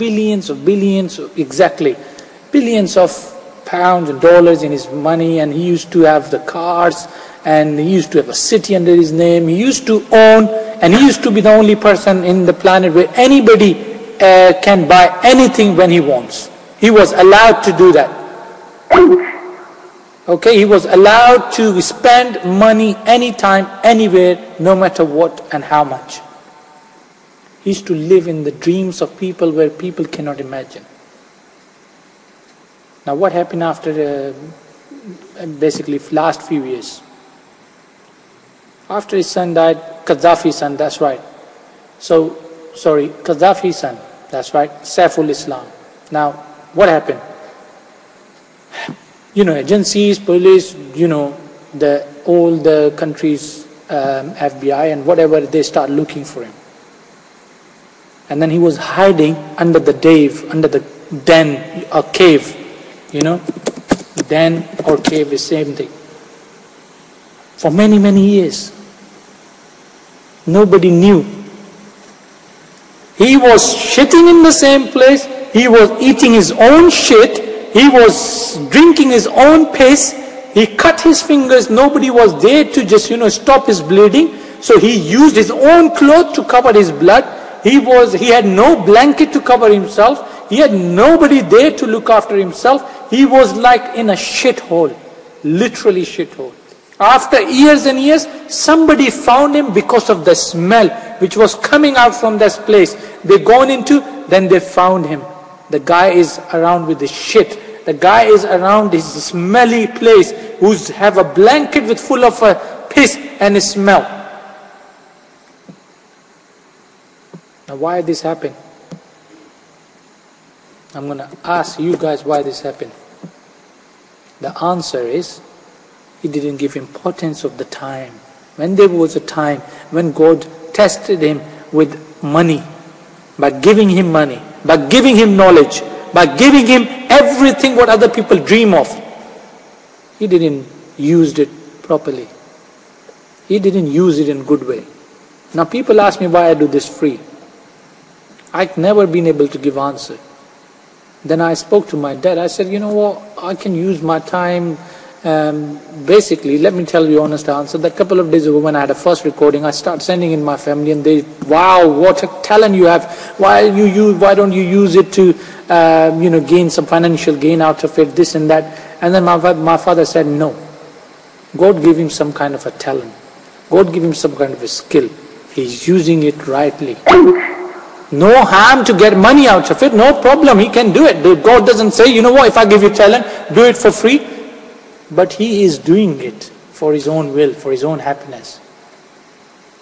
pounds and dollars in his money, and he used to have the cars, and he used to have a city under his name. He used to own, and he used to be the only person in the planet where anybody can buy anything when he wants. He was allowed to do that. Okay, he was allowed to spend money anytime, anywhere, no matter what and how much. He used to live in the dreams of people where people cannot imagine. Now what happened after basically last few years? After his son died, Gaddafi's son, that's right. So, sorry, Gaddafi's son, that's right, Saiful Islam. Now, what happened? Agencies, police, all the countries, FBI and whatever, they start looking for him. And then he was hiding under the den or cave, den or cave is same thing. For many, many years. Nobody knew. He was shitting in the same place, he was eating his own shit, he was drinking his own piss, he cut his fingers, nobody was there to just, stop his bleeding. So he used his own cloth to cover his blood. He had no blanket to cover himself. He had nobody there to look after himself. He was like in a shithole, literally shithole. After years and years, somebody found him because of the smell which was coming out from this place. They gone into, then they found him. The guy is around with the shit. The guy is around his smelly place, who's have a blanket with full of piss and smell. Now why this happened? I'm going to ask you guys why this happened. The answer is, he didn't give importance of the time. When there was a time when God tested him with money, by giving him money, by giving him knowledge, by giving him everything what other people dream of, he didn't use it properly. He didn't use it in a good way. Now people ask me why I do this free. I've never been able to give answer. Then I spoke to my dad. I said, you know what, I can use my time. Basically, let me tell you honest answer. That couple of days ago when I had a first recording, I started sending in my family and they, wow, what a talent you have. Why don't you use it to, gain some financial gain out of it, this and that. And then my father said, no. God gave him some kind of a talent. God gave him some kind of a skill. He's using it rightly. No harm to get money out of it, no problem, he can do it. God doesn't say, you know what, if I give you talent, do it for free. But he is doing it for his own will, for his own happiness.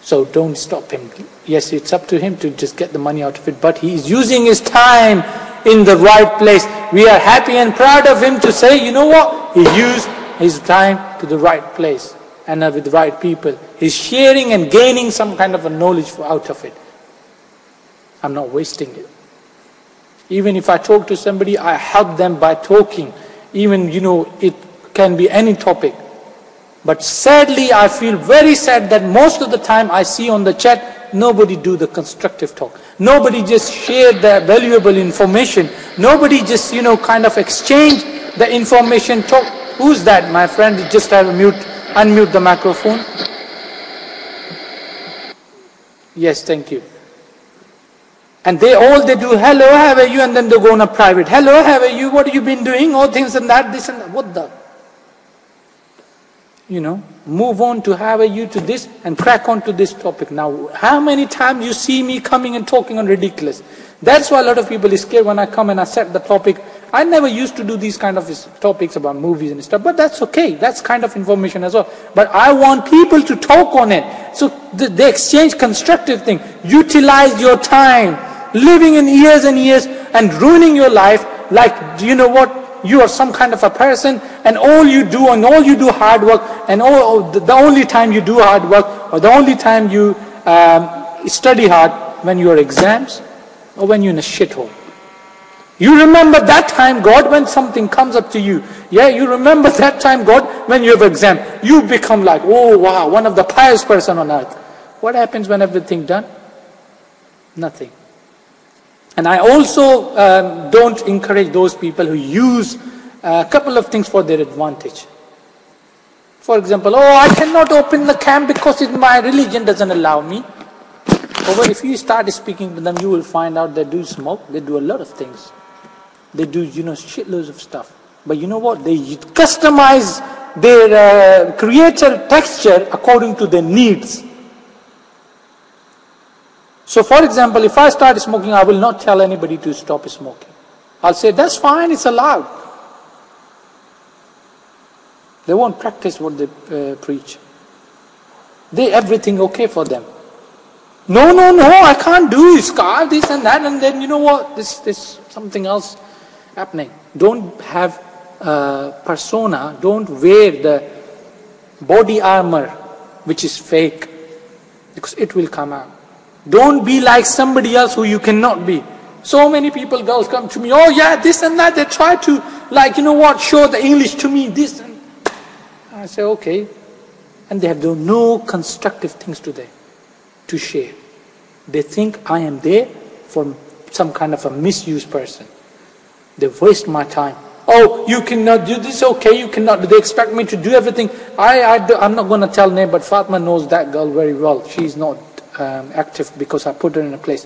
So don't stop him. Yes, it's up to him to just get the money out of it, but he is using his time in the right place. We are happy and proud of him to say, you know what, he used his time to the right place and with the right people. He's sharing and gaining some kind of a knowledge out of it. I'm not wasting it. Even if I talk to somebody, I help them by talking. Even, it can be any topic. But sadly, I feel very sad that most of the time I see on the chat, nobody do the constructive talk. Nobody just share the valuable information. Nobody just, kind of exchange the information talk. Who's that, my friend? You just have unmute the microphone. Yes, thank you. And they do, hello, how are you? And then they go on a private, hello, how are you? What have you been doing? All things and that, this and that. What the? Move on to how are you to this and crack on to this topic. Now, how many times you see me coming and talking on ridiculous? That's why a lot of people is scared when I come and I set the topic. I never used to do these kind of topics about movies and stuff, but that's okay. That's kind of information as well. But I want people to talk on it. So they exchange constructive thing. Utilize your time. Living in years and years and ruining your life like, you know what, you are some kind of a person and all you do hard work and the only time you do hard work or the only time you study hard when you are exams or when you're in a shithole. You remember that time, God, when something comes up to you. Yeah, you remember that time, God, when you have exam. You become like, oh wow, one of the pious person on earth. What happens when everything done? Nothing. And I also don't encourage those people who use a couple of things for their advantage. For example, I cannot open the camp because my religion doesn't allow me. But if you start speaking to them, you will find out they do smoke, they do a lot of things. They do, shitloads of stuff. But you know what? They customize their creator texture according to their needs. So for example, if I start smoking, I will not tell anybody to stop smoking. I'll say, that's fine, it's allowed. They won't practice what they preach. They everything okay for them. No, I can't do it, Skype, this and that, and then you know what? This something else happening. Don't have persona, don't wear the body armor which is fake, because it will come out. Don't be like somebody else who you cannot be. So many people, girls come to me, oh yeah, this and that, they try to, like, you know what, show the English to me, this and I say, okay. And they have no constructive things to share. They think I am there for some kind of a misused person. They waste my time. Oh, you cannot do this, okay, you cannot. They expect me to do everything. I'm not going to tell name, but Fatma knows that girl very well. She's not active because I put her in a place.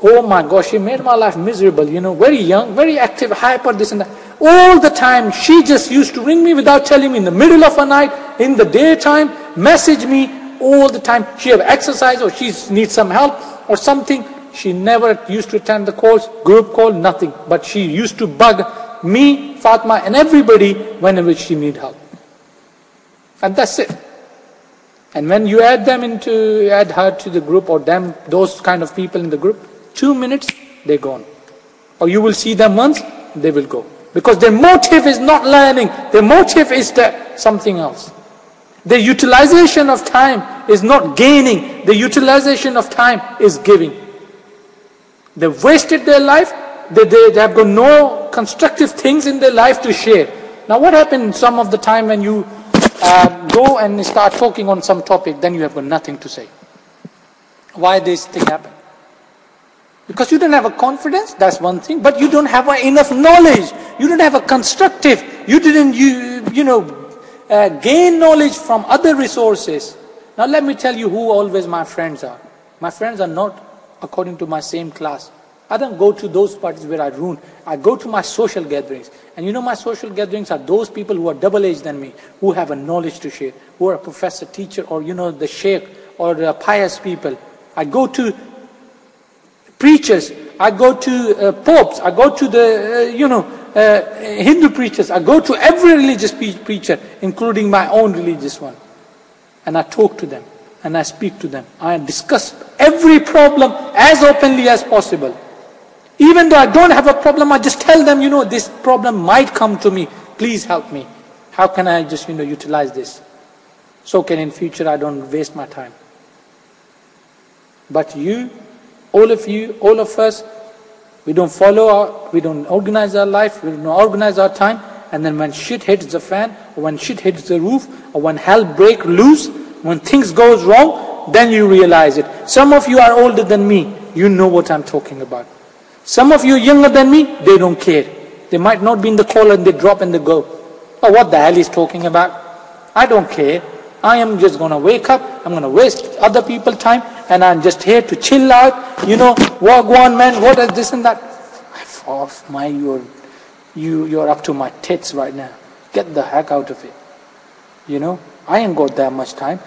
Oh my gosh, she made my life miserable, you know, very young, very active, hyper, this and that. All the time, she just used to ring me without telling me, in the middle of a night, in the daytime, message me all the time. She have exercise or she needs some help or something. She never used to attend the calls, group call, nothing. But she used to bug me, Fatma and everybody whenever she need help. And that's it. And when you add her to the group or those kind of people in the group, 2 minutes, they're gone. Or you will see them once, they will go. Because their motive is not learning. Their motive is something else. The utilization of time is not gaining. The utilization of time is giving. They've wasted their life. They have got no constructive things in their life to share. Now what happens some of the time when you go and start talking on some topic, then you have got nothing to say. Why this thing happen? Because you don't have a confidence, that's one thing, but you don't have enough knowledge. You don't have a constructive, you didn't gain knowledge from other resources. Now let me tell you who always my friends are. My friends are not according to my same class. I don't go to those parties where I ruin. I go to my social gatherings. And you know my social gatherings are those people who are double aged than me, who have a knowledge to share, who are a professor, teacher, or the sheikh, or the pious people. I go to preachers, I go to popes, I go to the, Hindu preachers, I go to every religious preacher, including my own religious one. And I talk to them, and I speak to them. I discuss every problem as openly as possible. Even though I don't have a problem, I just tell them, this problem might come to me. Please help me. How can I just, utilize this? So can in future I don't waste my time. But all of us, we don't we don't organize our life, we don't organize our time, and then when shit hits the fan, or when shit hits the roof, or when hell breaks loose, when things goes wrong, then you realize it. Some of you are older than me, you know what I'm talking about. Some of you younger than me, they don't care. They might not be in the call and they drop and they go. Oh, what the hell is talking about? I don't care. I am just going to wake up, I'm going to waste other people's time, and I'm just here to chill out, walk one man, what is this and that. Off you're up to my tits right now. Get the heck out of it. I ain't got that much time.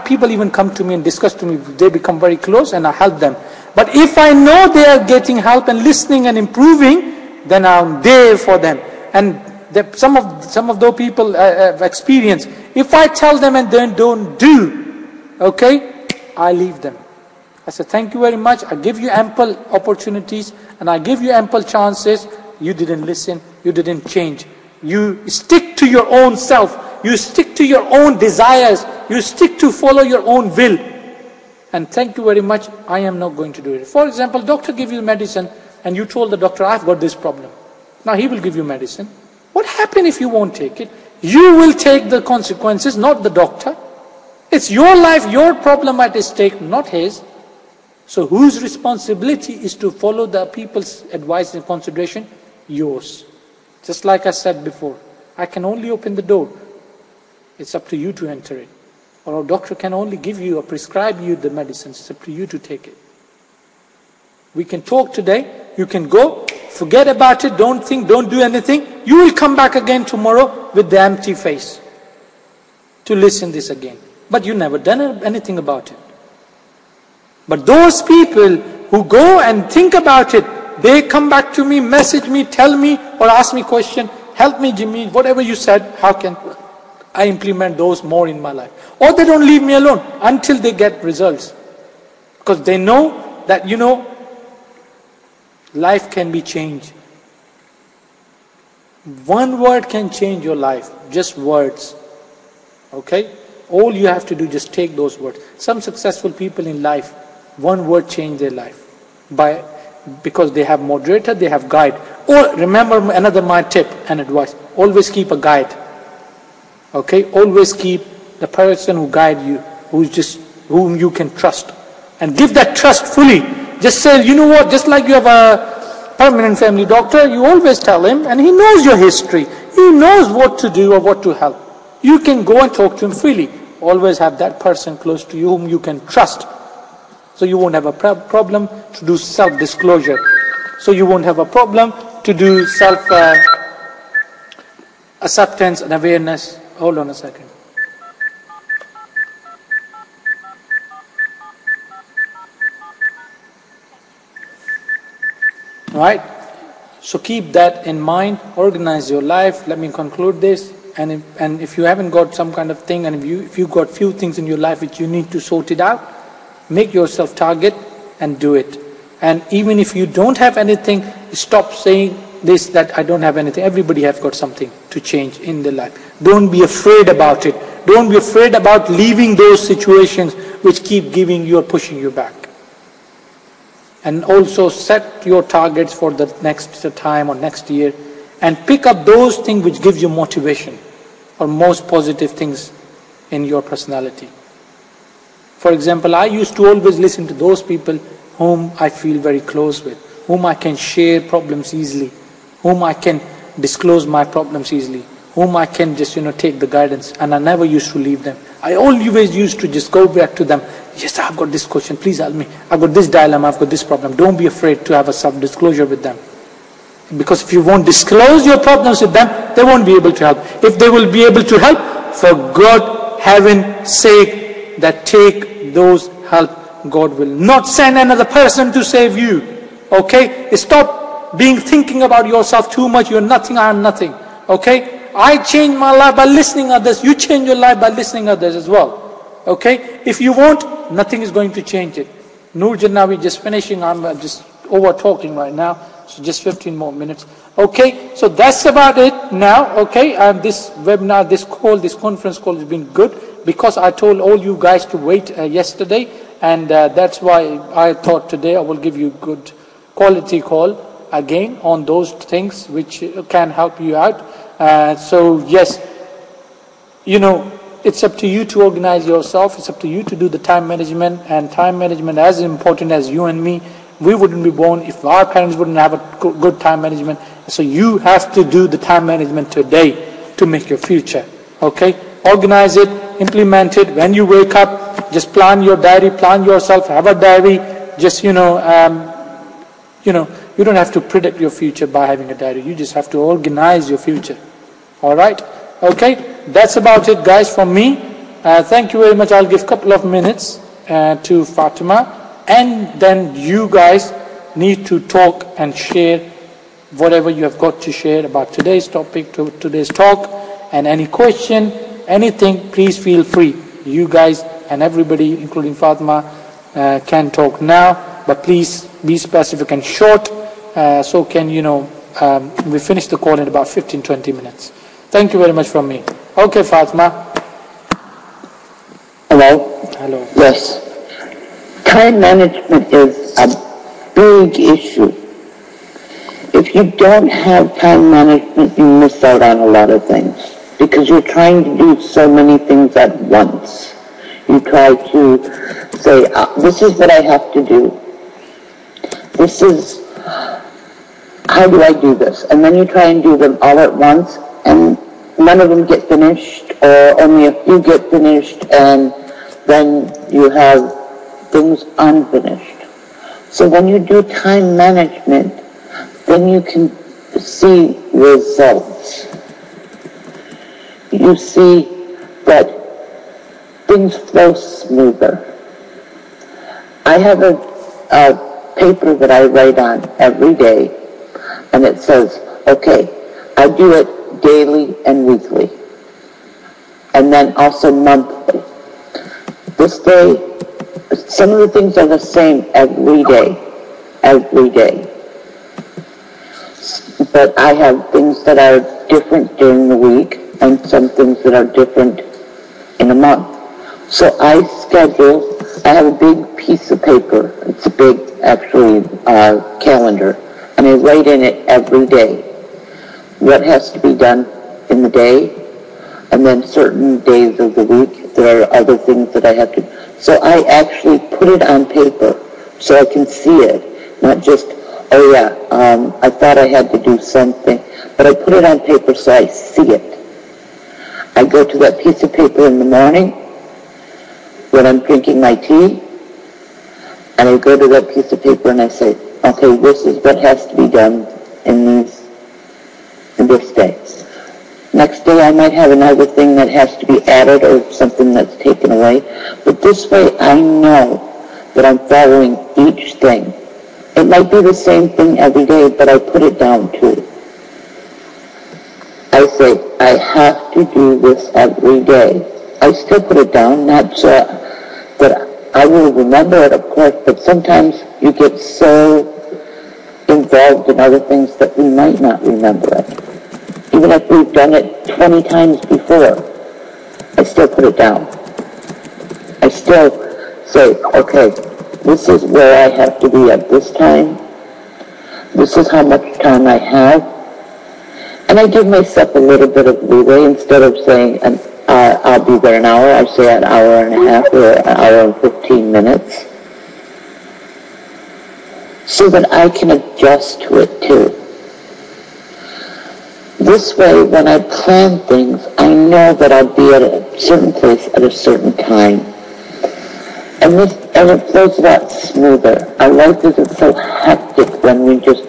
People even come to me and discuss to me, they become very close and I help them. But if I know they are getting help and listening and improving, then I'm there for them. And some of those people have experienced. If I tell them and they don't do, okay, I leave them. I say, thank you very much. I give you ample opportunities and I give you ample chances. You didn't listen. You didn't change. You stick to your own self. You stick to your own desires. You stick to follow your own will. And thank you very much. I am not going to do it. For example, doctor give you medicine and you told the doctor, I've got this problem. Now he will give you medicine. What happens if you won't take it? You will take the consequences, not the doctor. It's your life, your problem at stake, not his. So whose responsibility is to follow the people's advice and consideration? Yours. Just like I said before, I can only open the door. It's up to you to enter it. Or a doctor can only give you or prescribe you the medicines. It's up to you to take it. We can talk today. You can go, forget about it, don't think, don't do anything. You will come back again tomorrow with the empty face to listen this again. But you never done anything about it. But those people who go and think about it, they come back to me, message me, tell me, or ask me question, help me Jimmy, whatever you said, how can... I implement those more in my life. Or they don't leave me alone until they get results. Because they know that, life can be changed. One word can change your life, just words. Okay? All you have to do, just take those words. Some successful people in life, one word changed their life. Because they have moderator, they have guide. Or remember another my tip and advice, always keep a guide. Okay? Always keep the person who guide you, whom you can trust. And give that trust fully. Just say, you know what, just like you have a permanent family doctor, you always tell him, and he knows your history. He knows what to do or what to help. You can go and talk to him freely. Always have that person close to you whom you can trust. So you won't have a problem to do self-disclosure. So you won't have a problem to do self-acceptance and awareness. Hold on a second. Right? So keep that in mind. Organize your life. Let me conclude this. And if you haven't got some kind of thing, and if you got few things in your life which you need to sort it out, make yourself target and do it. And even if you don't have anything, stop saying this, that I don't have anything. Everybody has got something to change in their life. Don't be afraid about it. Don't be afraid about leaving those situations which keep giving you or pushing you back. And also set your targets for the next time or next year, and pick up those things which gives you motivation or most positive things in your personality. For example, I used to always listen to those people whom I feel very close with, whom I can share problems easily, whom I can disclose my problems easily, whom I can just, take the guidance, and I never used to leave them. I always used to just go back to them. Yes, I've got this question, please help me. I've got this dilemma, I've got this problem. Don't be afraid to have a self-disclosure with them. Because if you won't disclose your problems with them, they won't be able to help. If they will be able to help, for God, heaven's sake, that take those help. God will not send another person to save you. Okay? Stop thinking about yourself too much. You're nothing, I am nothing. Okay? I changed my life by listening to others. You change your life by listening to others as well. Okay? If you won't, nothing is going to change it. Noor Jannawi, just finishing. I'm just over talking right now. So just 15 more minutes. Okay, so that's about it now. Okay, this webinar, this conference call has been good because I told all you guys to wait yesterday, and that's why I thought today I will give you good quality call again on those things which can help you out. So yes, it's up to you to organize yourself. It's up to you to do the time management, and time management as important as you and me. We wouldn't be born if our parents wouldn't have a good time management. So you have to do the time management today to make your future. Okay? Organize it, implement it. When you wake up, just plan your diary, plan yourself, have a diary. Just, you don't have to predict your future by having a diary. You just have to organize your future. Alright? Okay? That's about it, guys, from me. Thank you very much. I'll give a couple of minutes to Fatima. And then you guys need to talk and share whatever you have got to share about today's topic, today's talk, and any question, anything, please feel free. You guys and everybody, including Fatima, can talk now, but please be specific and short, so can, we finish the call in about 15-20 minutes. Thank you very much from me. Okay, Fatima. Hello? Hello. Yes. Time management is a big issue. If you don't have time management, you miss out on a lot of things because you're trying to do so many things at once. You try to say, this is what I have to do. This is, how do I do this? And then you try and do them all at once, and none of them get finished, or only a few get finished, and then you have things unfinished. So when you do time management, then you can see results. You see that things flow smoother. I have a paper that I write on every day, and it says, okay, I do it daily and weekly. and then also monthly. This day, some of the things are the same every day. But I have things that are different during the week and some things that are different in a month. So I have a big piece of paper. It's a big, actually, calendar. And I write in it every day what has to be done in the day, and then certain days of the week there are other things that I have to. So I actually put it on paper so I can see it, not just, oh yeah, I thought I had to do something, but I put it on paper so I see it. I go to that piece of paper in the morning when I'm drinking my tea, and I go to that piece of paper and I say, okay, this is what has to be done in this day. Next day I might have another thing that has to be added or something that's taken away. But this way I know that I'm following each thing. It might be the same thing every day, but I put it down too. I say, I have to do this every day. I still put it down, not so that I will remember it, of course, but sometimes you get so involved in other things that we might not remember it. Even if we've done it 20 times before, I still put it down. I still say, okay, this is where I have to be at this time. This is how much time I have. And I give myself a little bit of leeway. Instead of saying I'll be there an hour, I say an hour and a half or an hour and 15 minutes. So that I can adjust to it too. This way, when I plan things, I know that I'll be at a certain place at a certain time. And it flows a lot smoother. Our life isn't so hectic when we just,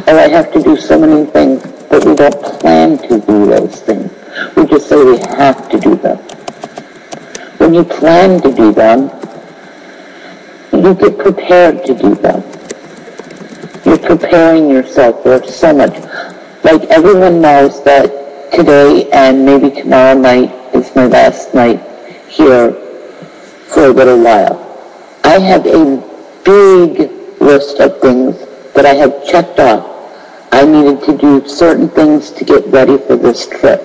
I have to do so many things, but we don't plan to do those things. We just say we have to do them. When you plan to do them, you get prepared to do them. You're preparing yourself for so much. Like everyone knows that today and maybe tomorrow night is my last night here for a little while. I have a big list of things that I have checked off. I needed to do certain things to get ready for this trip.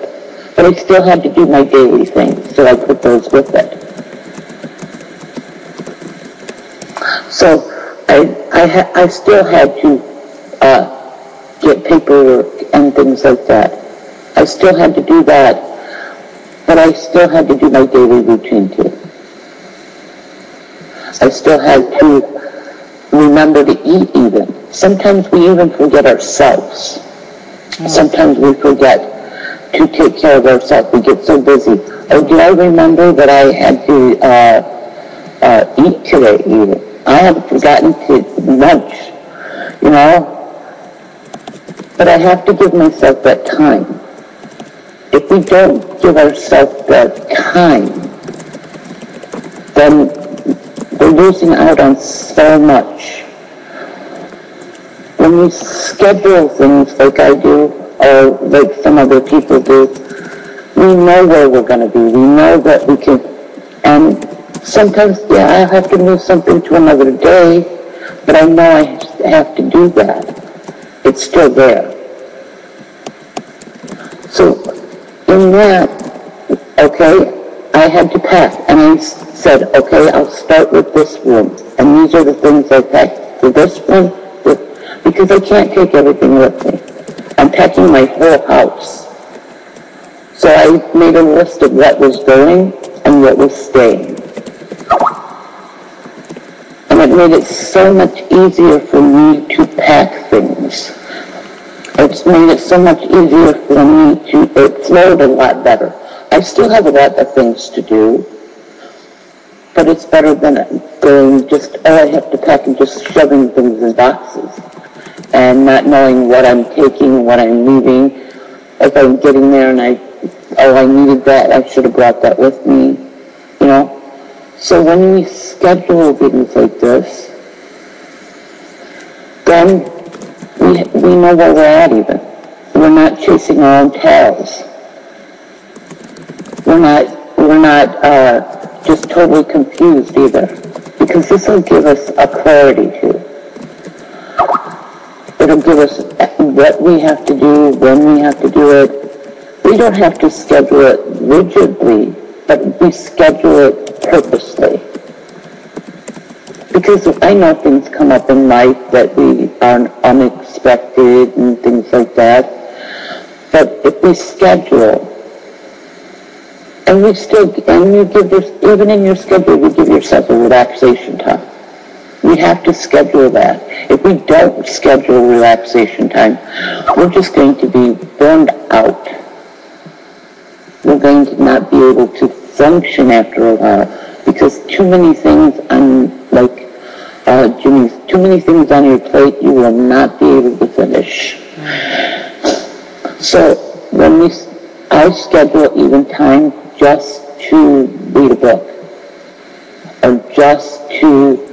But I still had to do my daily things, so I put those with it. So I still had to get paperwork and things like that. I still had to do that, but I still had to do my daily routine too. I still had to remember to eat even. Sometimes we even forget ourselves. Sometimes we forget to take care of ourselves. We get so busy. Oh, do I remember that I had to eat today even? I haven't forgotten to lunch, you know? But I have to give myself that time. If we don't give ourselves that time, then we're losing out on so much. When we schedule things like I do, or like some other people do, we know where we're going to be. We know that we can, and sometimes, yeah, I have to move something to another day, but I know I have to do that. It's still there. So, in that, okay, I had to pack, and I said, okay, I'll start with this room, and these are the things I packed for this one, because I can't take everything with me. I'm packing my whole house. So I made a list of what was going and what was staying. And it made it so much easier for me to pack things. It's made it so much easier for me to, it flowed a lot better. I still have a lot of things to do, but it's better than going just, I have to pack and just shoving things in boxes and not knowing what I'm taking, what I'm leaving. If I'm getting there and I needed that, I should have brought that with me, you know. So when we schedule things like this, then we know where we're at even. We're not chasing our own tails. We're we're not just totally confused either. Because this will give us a clarity too. It'll give us what we have to do, when we have to do it. We don't have to schedule it rigidly, but we schedule it purposely. Because I know things come up in life that we are unexpected and things like that. But if we schedule, and you give this, even in your schedule, you give yourself a relaxation time. We have to schedule that. If we don't schedule relaxation time, we're just going to be burned out. We're going to not be able to function after a while because too many things on, like Jimmy's, too many things on your plate, you will not be able to finish. So when I schedule even time just to read a book, or just to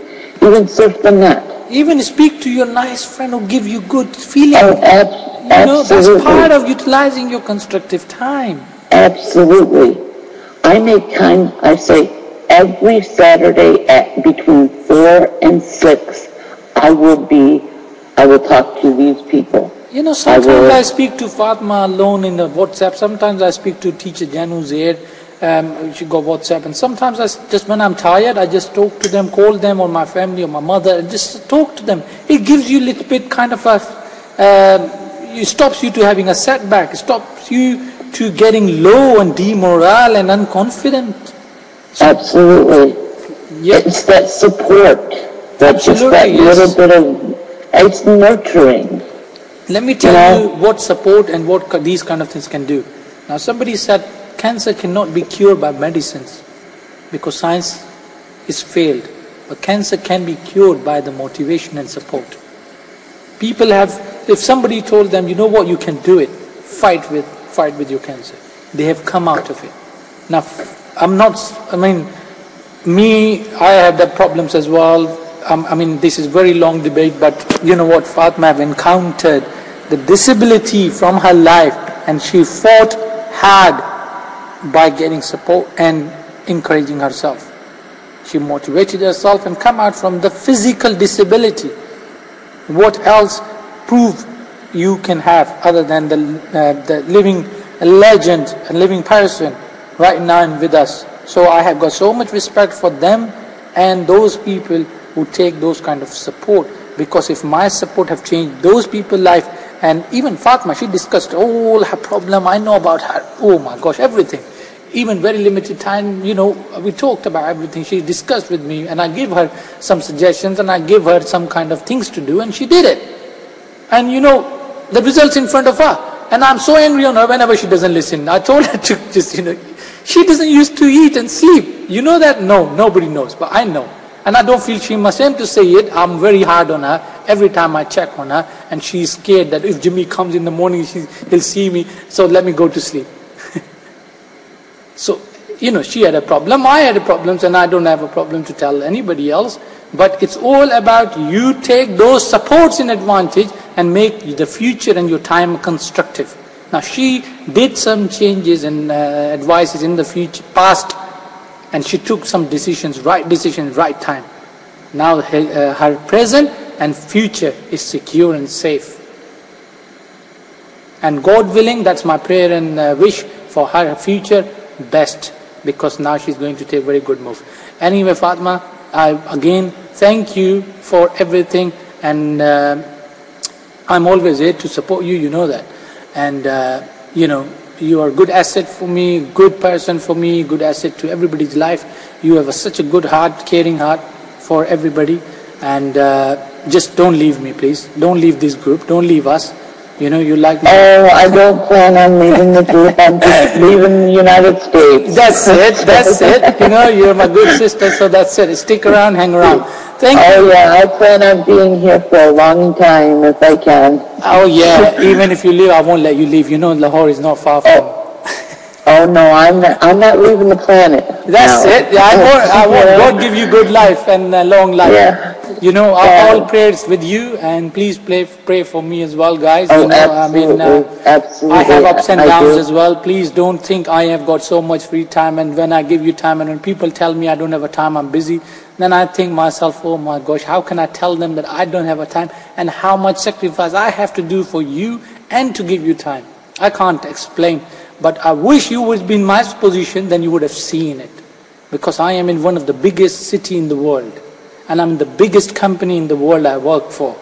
even surf the net. Even speak to your nice friend who give you good feeling. Oh, absolutely. That's part of utilizing your constructive time. Absolutely. I make time, I say, every Saturday at between 4 and 6, I will talk to these people. Sometimes I speak to Fatma alone in the WhatsApp. Sometimes I speak to teacher Jan who's here. She got WhatsApp. And sometimes when I'm tired, I just talk to them, call them, or my family, or my mother, and just talk to them. It gives you a little bit kind of it stops you to having a setback. It stops you to getting low and demorale and unconfident. Absolutely. Yeah. It's that support. That's just that little bit of, it's nurturing. Let me tell you what support and what these kind of things can do. Now somebody said cancer cannot be cured by medicines because science is failed. But cancer can be cured by the motivation and support. People if somebody told them, you know what, you can do it, fight with your cancer. They have come out of it. Now, I have the problems as well. This is very long debate, but you know what, Fatma have encountered the disability from her life, and she fought hard by getting support and encouraging herself. She motivated herself and come out from the physical disability. What else proof you can have other than the living legend, a living person right now and with us? So I have got so much respect for them and those people who take those kind of support, because if my support have changed those people's life, and even Fatma, she discussed all her problem, I know about her, oh my gosh, everything. Even very limited time, we talked about everything. She discussed with me and I gave her some suggestions and I gave her some kind of things to do and she did it. And the results in front of her. And I'm so angry on her whenever she doesn't listen. I told her to just, she doesn't used to eat and sleep. You know that? No, nobody knows, but I know. And I don't feel shame ashamed to say it. I'm very hard on her every time I check on her. And she's scared that if Jimmy comes in the morning, he'll see me. So let me go to sleep. So, she had a problem, I had problems, and I don't have a problem to tell anybody else. But it's all about you take those supports in advantage and make the future and your time constructive. Now, she did some changes and advices in the past, and she took some decisions, right time. Now, her present and future is secure and safe. And God willing, that's my prayer and wish for her future, best, because now she's going to take very good move. Anyway, Fatma, I again thank you for everything, and I'm always here to support you, you know that. And you are a good asset for me, good person for me, good asset to everybody's life. You have such a good heart, caring heart for everybody, and just don't leave me, please. Don't leave this group, don't leave us. You like me. Oh, I don't plan on leaving the group. I'm just leaving the United States. That's it. You're my good sister, so that's it. Stick around, hang around. Thank you. Oh, yeah, I plan on being here for a long time if I can. Oh, yeah. Even if you leave, I won't let you leave. Lahore is not far from. Oh no, I'm not leaving the planet. That's No. it. Yeah, I want God give you good life and long life. Yeah. You know, Yeah. all prayers with you, and please pray for me as well, guys. Oh, You know, I mean, absolutely. I have ups and I downs do. as well. Please don't think I have got so much free time, and when I give you time, and when people tell me I don't have a time, I'm busy, then I think myself, oh my gosh, how can I tell them that I don't have a time, and how much sacrifice I have to do for you and to give you time? I can't explain, but I wish you would be in my position, then you would have seen it. Because I am in one of the biggest city in the world, and I'm in the biggest company in the world I work for.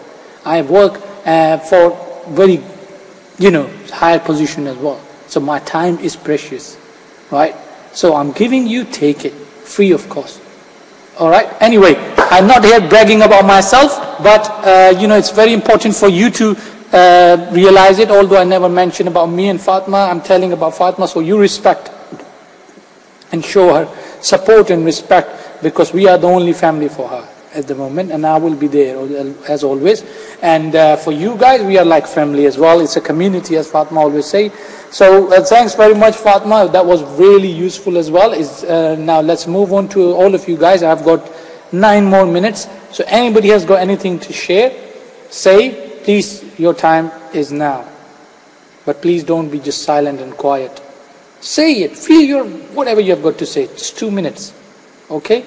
I work for very, higher position as well. So my time is precious, right? So I'm giving you, take it, free of cost. All right. Anyway, I'm not here bragging about myself, but it's very important for you to realize it. Although I never mentioned about me and Fatma, I'm telling about Fatma, so you respect and show her support and respect, because we are the only family for her at the moment, and I will be there as always. And for you guys, we are like family as well. It's a community, as Fatma always say. So thanks very much, Fatma. That was really useful as well. Now let's move on to all of you guys. I've got 9 more minutes. So anybody has got anything to share, say, please, your time is now. But please don't be just silent and quiet. Say it, feel whatever you have got to say. Just 2 minutes, okay?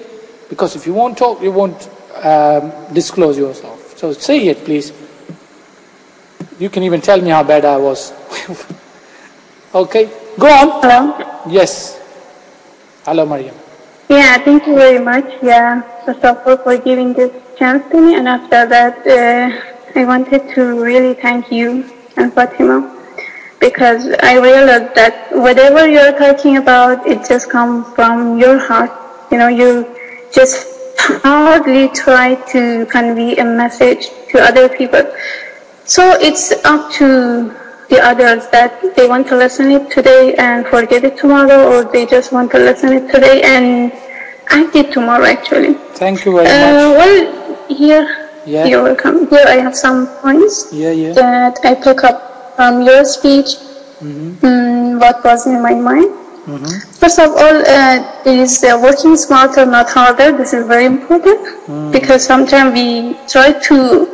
Because if you won't talk, you won't disclose yourself. So say it, please. You can even tell me how bad I was. Okay, go on. Hello? Yes. Hello, Mariam. Yeah, thank you very much. Yeah, first of all, for giving this chance to me. And after that, I wanted to really thank you and Fatima, because I realized that whatever you're talking about, it just comes from your heart. You just hardly try to convey a message to other people. So it's up to the others that they want to listen it today and forget it tomorrow, or they just want to listen it today and act it tomorrow, actually. Thank you very much. Well, here, you're welcome. Here I have some points that I pick up from your speech, what was in my mind. First of all, is working smarter, not harder. This is very important, because sometimes we try to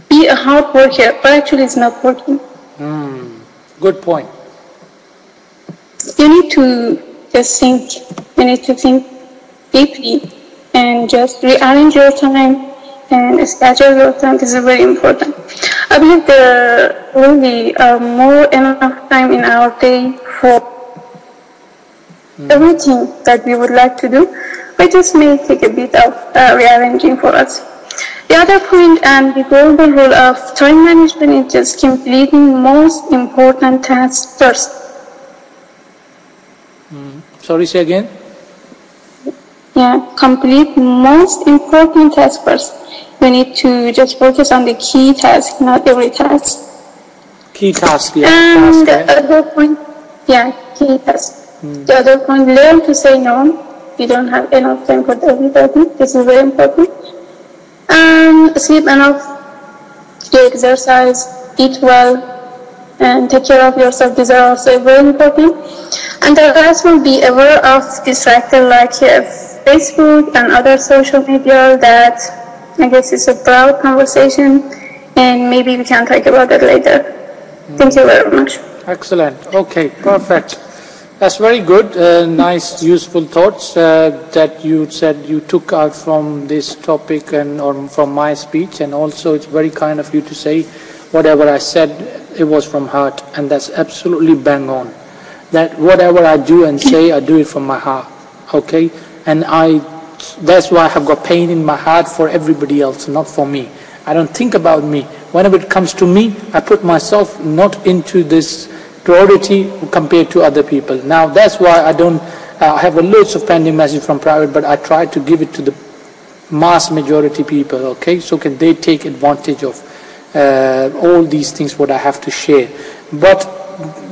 be a hard worker, but actually it's not working. Good point. You need to just think. You need to think deeply and just rearrange your time and schedule your time. This is very important. I believe there will be more enough time in our day for everything that we would like to do. But this may take a bit of rearranging for us. The other point, and the golden rule of time management, is just completing most important tasks first. Sorry, say again? Yeah, complete most important tasks first. You need to just focus on the key task, not every task. Key task, yeah. And the other point, key task. The other point, learn to say no. You don't have enough time for everybody. This is very important. Sleep enough, do exercise, eat well, and take care of yourself. These are also very important. And the last one, be aware of distractions like Facebook and other social media. That, I guess, is a broad conversation, and maybe we can talk about it later. Thank you very much. Excellent. Okay, perfect. That's very good. Nice, useful thoughts that you said you took out from this topic or from my speech, and also it's very kind of you to say whatever I said, it was from heart, and that's absolutely bang on. That whatever I do and say, I do it from my heart. Okay, and that's why I have got pain in my heart for everybody else, not for me. I don't think about me. Whenever it comes to me, I put myself not into this priority compared to other people. Now that's why I don't have loads of pending messages from private, but I try to give it to the mass majority people, okay, so can they take advantage of all these things what I have to share. But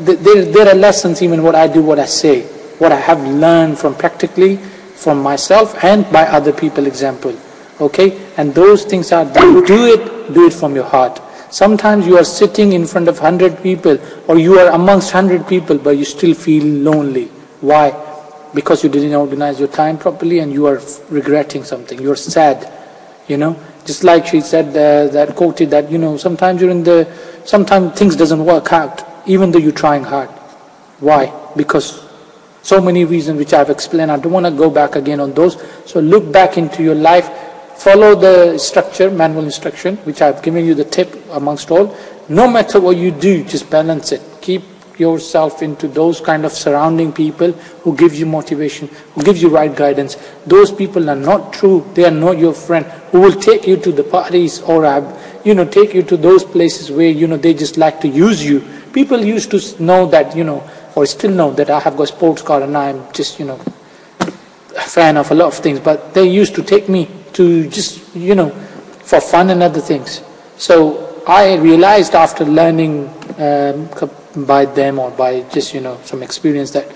there are lessons even what I do, what I say, what I have learned from practically from myself and by other people example, okay, and those things are do it from your heart. Sometimes you are sitting in front of 100 people, or you are amongst 100 people, but you still feel lonely. Why? Because you didn't organize your time properly and you are regretting something. You are sad, you know. Just like she said, that quoted that, you know, sometimes sometimes things doesn't work out, even though you're trying hard. Why? Because so many reasons which I've explained. I don't want to go back again on those. So look back into your life. Follow the structure, manual instruction, which I've given you the tip amongst all. No matter what you do, just balance it. Keep yourself into those kind of surrounding people who give you motivation, who gives you right guidance. Those people are not true. They are not your friend, who will take you to the parties or, take you to those places where, they just like to use you. People used to know that, or still know that I have got a sports car and I'm just, a fan of a lot of things. But they used to take me to just, for fun and other things. So I realized after learning by them or by just, some experience that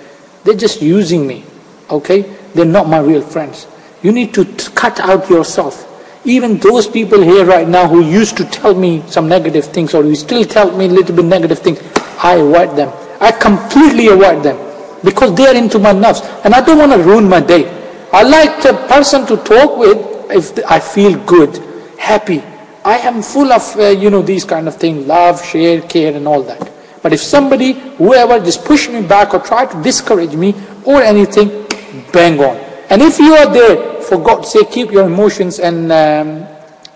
they're just using me, okay? They're not my real friends. You need to cut out yourself. Even those people here right now who used to tell me some negative things or who still tell me a little bit negative things, I avoid them. I completely avoid them because they are into my nerves and I don't want to ruin my day. I like the person to talk with if I feel good, happy. I am full of, these kind of things, love, share, care and all that. But if somebody, whoever just push me back or try to discourage me or anything, bang on. And if you are there, for God's sake, keep your emotions and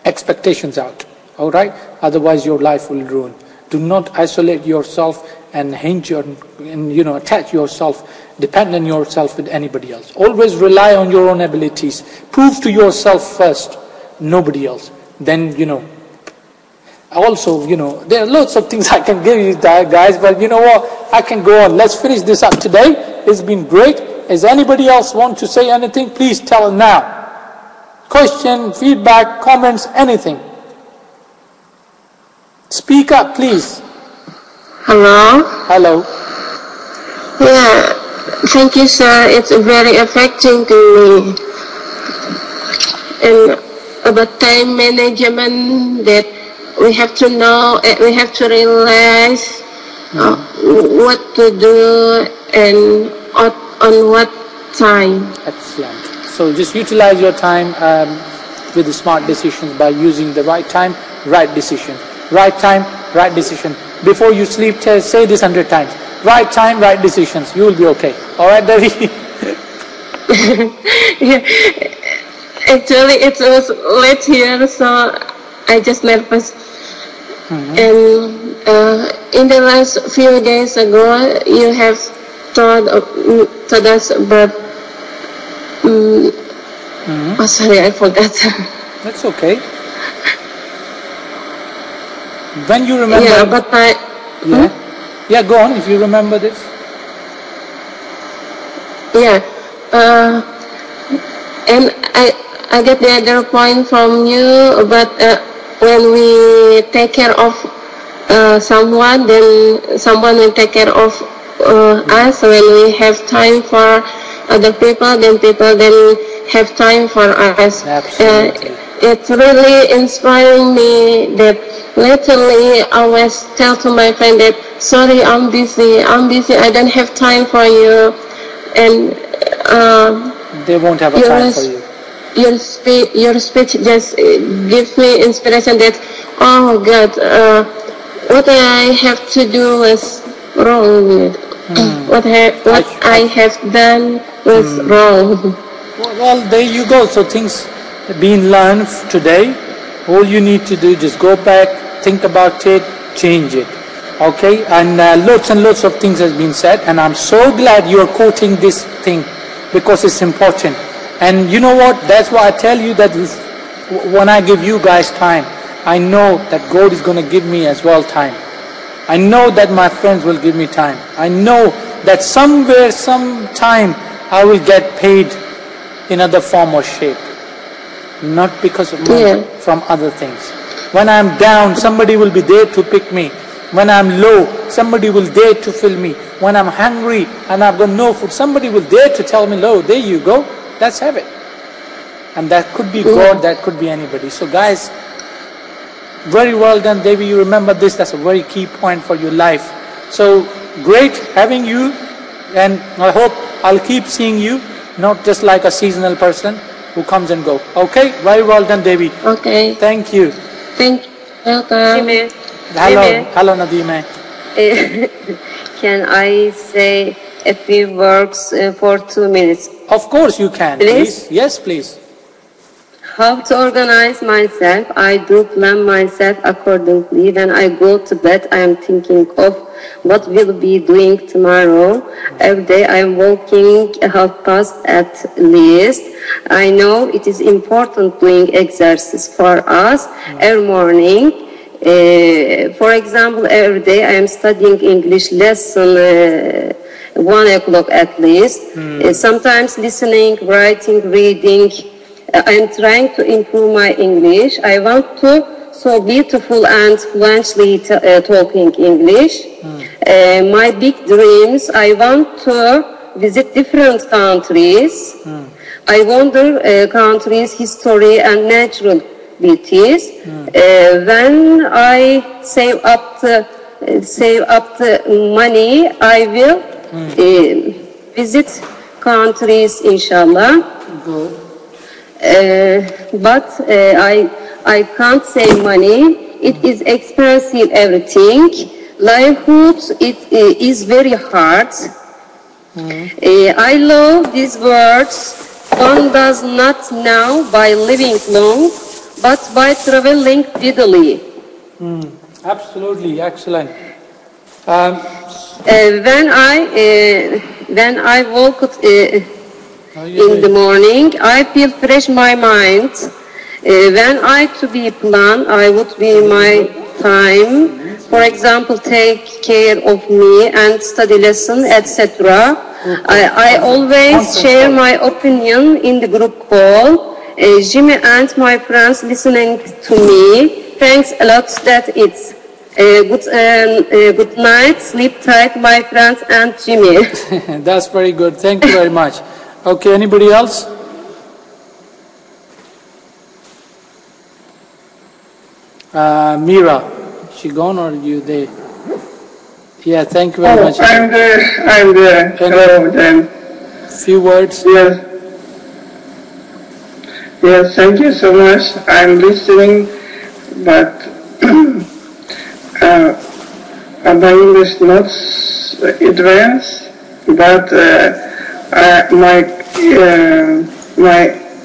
expectations out. All right? Otherwise your life will ruin. Do not isolate yourself and attach yourself, depend on yourself with anybody else. Always rely on your own abilities. Prove to yourself first, nobody else. Then, also, there are lots of things I can give you guys, but you know what? I can go on. Let's finish this up today. It's been great. Does anybody else want to say anything? Please tell now. Question, feedback, comments, anything. Speak up, please. Hello? Hello. Yeah, thank you, sir. It's very affecting to me. And about time management, that we have to know, we have to realize what to do and on what time. Excellent. So just utilize your time with the smart decisions by using the right time, right decision. Right time, right decision. Before you sleep, say this 100 times. Right time, right decisions. You will be okay. All right, Devi? Yeah. Actually, it was late here, so I just nervous. And in the last few days ago, you have told us about. Oh, sorry, I forgot. That's okay. When you remember. Yeah, but Yeah, go on if you remember this. Yeah. And I get the other point from you, but when we take care of someone, then someone will take care of us. When we have time for other people, then people then have time for us. Absolutely. It's really inspiring me that lately I always tell to my friend that, sorry, I'm busy, I don't have time for you. And they won't have a time for you. Your speech just gives me inspiration that, oh God, what I have to do is wrong. What I have done was wrong. Well, there you go. So things being learned today. All you need to do, just go back, think about it, change it. Okay? And lots of things has been said. And I'm so glad you're quoting this thing because it's important. And you know what? That's why I tell you that when I give you guys time, I know that God is going to give me as well time. I know that my friends will give me time. I know that somewhere, sometime, I will get paid in other form or shape. Not because of money, from other things. When I'm down, somebody will be there to pick me. When I'm low, somebody will dare to fill me. When I'm hungry and I've got no food, somebody will dare to tell me, "Lo, there you go. Let's have it." And that could be God, that could be anybody. So guys, Very well done, Devi. You remember this. That's a very key point for your life. So great having you, and I hope I'll keep seeing you, not just like a seasonal person who comes and go. Okay, very well done, Devi. Okay. Thank you. Thank you. Welcome. Hello, Nadime. Can I say a few words for 2 minutes? Of course you can. Please. Yes, please. How to organize myself? I do plan myself accordingly. When I go to bed, I am thinking of what we'll be doing tomorrow. Every day I am walking a half past at least. I know it is important doing exercise for us every morning. For example, every day I am studying English lesson 1 o'clock at least. Sometimes listening, writing, reading. I am trying to improve my English. I want to so beautiful and fluently talking English. My big dreams, I want to visit different countries. I wonder countries' history and natural beauties. When I save up the money, I will visit countries, inshallah. Good. But I can't save money. It is expensive, everything. Livelihood, it is very hard. I love these words. One does not know by living long, but by traveling steadily. Absolutely, excellent. When I woke in the morning, I feel fresh my mind. When I to be planned, I would be my time. For example, take care of me and study lesson, etc. I always share my opinion in the group call. Jimmy and my friends listening to me. Thanks a lot that it's good night, sleep tight, my friends and Jimmy. That's very good. Thank you very much. Okay, anybody else? Mira, she gone or you there? Yeah, thank you very much. I'm there. Hello, Dan. Few words? Yes. Yes, thank you so much. I'm listening, but my English not advanced, but my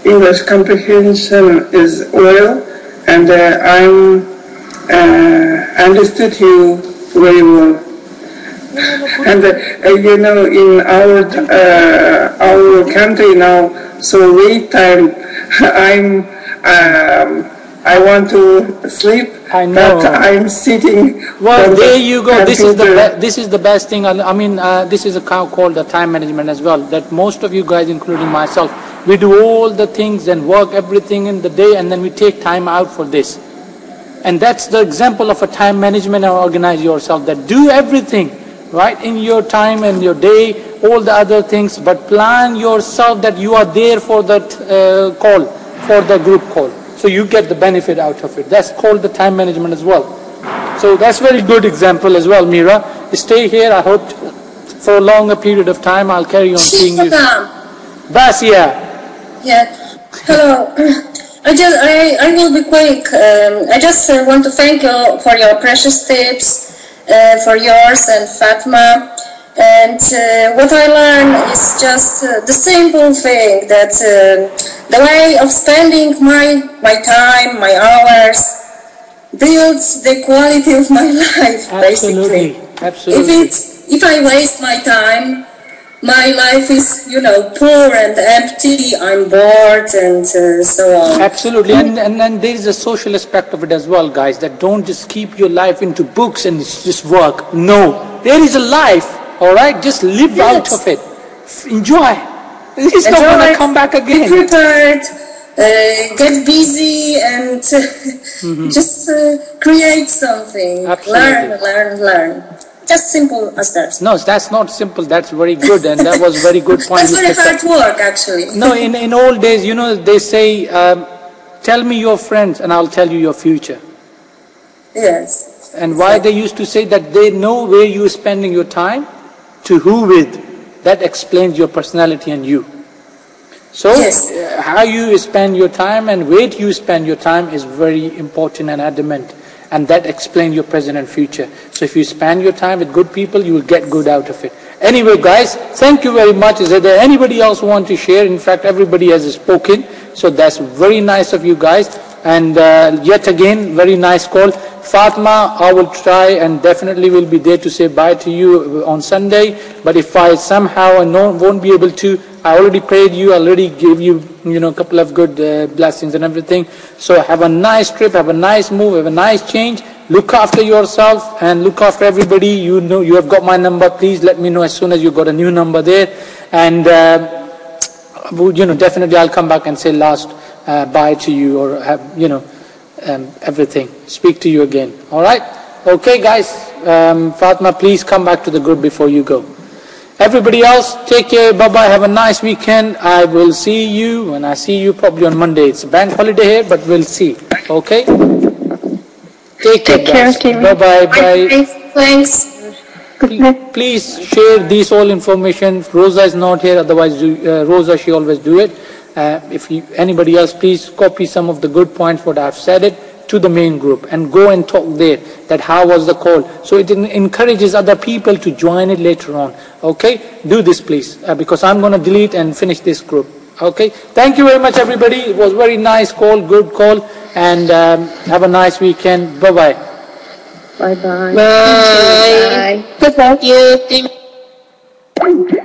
English comprehension is well, and I'm understood you very well. And you know, in our country now, so late time, I want to sleep. I know. But I'm sitting. Well, there you go. This is the best thing. I mean, this is called the time management as well. That most of you guys, including myself, we do all the things and work everything in the day, and then we take time out for this. And that's the example of a time management and organize yourself. That do everything right in your time and your day, all the other things, but plan yourself that you are there for that call, for the group call. So you get the benefit out of it. That's called the time management as well. So that's very good example as well, Mira. Stay here. I hope for a longer period of time I'll carry on seeing you. Basia. Yeah. Hello. I will be quick. I just want to thank you for your precious tips, for yours and Fatma. And what I learned is just the simple thing that the way of spending my time, my hours, builds the quality of my life, basically. Absolutely. If I waste my time, my life is, poor and empty, I'm bored and so on. Absolutely, and there is a social aspect of it as well, guys, that don't just keep your life into books and just work. No, there is a life, all right? Just live out of it. Enjoy. It's not going to come back again. Be prepared, get busy and just create something. Absolutely. Learn. Just simple as that. No, that's not simple. That's very good, and that was very good point. That's very hard work, actually. No, in old days, they say, tell me your friends and I'll tell you your future. Yes. And why they used to say that they know where you're spending your time, to who with. That explains your personality and you. So Yes. How you spend your time and where you spend your time is very important and adamant. And that explains your present and future. So if you spend your time with good people, you will get good out of it. Anyway, guys, thank you very much. Is there anybody else who want to share? In fact, everybody has spoken. So that's very nice of you guys. And yet again, very nice call. Fatma, I will try and definitely will be there to say bye to you on Sunday. But if I somehow won't be able to, I already prayed you, I already gave you, a couple of good blessings and everything. So have a nice trip, have a nice move, have a nice change. Look after yourself and look after everybody. You know, you have got my number. Please let me know as soon as you got a new number there. And, definitely I'll come back and say last bye to you or have, everything. Speak to you again. All right? Okay, guys. Fatma, please come back to the group before you go. Everybody else, take care. Bye-bye. Have a nice weekend. I will see you, and I see you probably on Monday. It's a bank holiday here, but we'll see. Okay? Take care, guys. Bye-bye. Bye. Thanks. Please share this all information. Rosa is not here. Otherwise, Rosa, she always do it. If anybody else, please copy some of the good points what I've said it to the main group and go and talk there that how was the call. So it encourages other people to join it later on. Okay, do this please because I'm going to delete and finish this group. Okay, thank you very much everybody. It was very nice call, good call, and have a nice weekend. Bye-bye. Bye-bye. Bye. Bye. Thank you.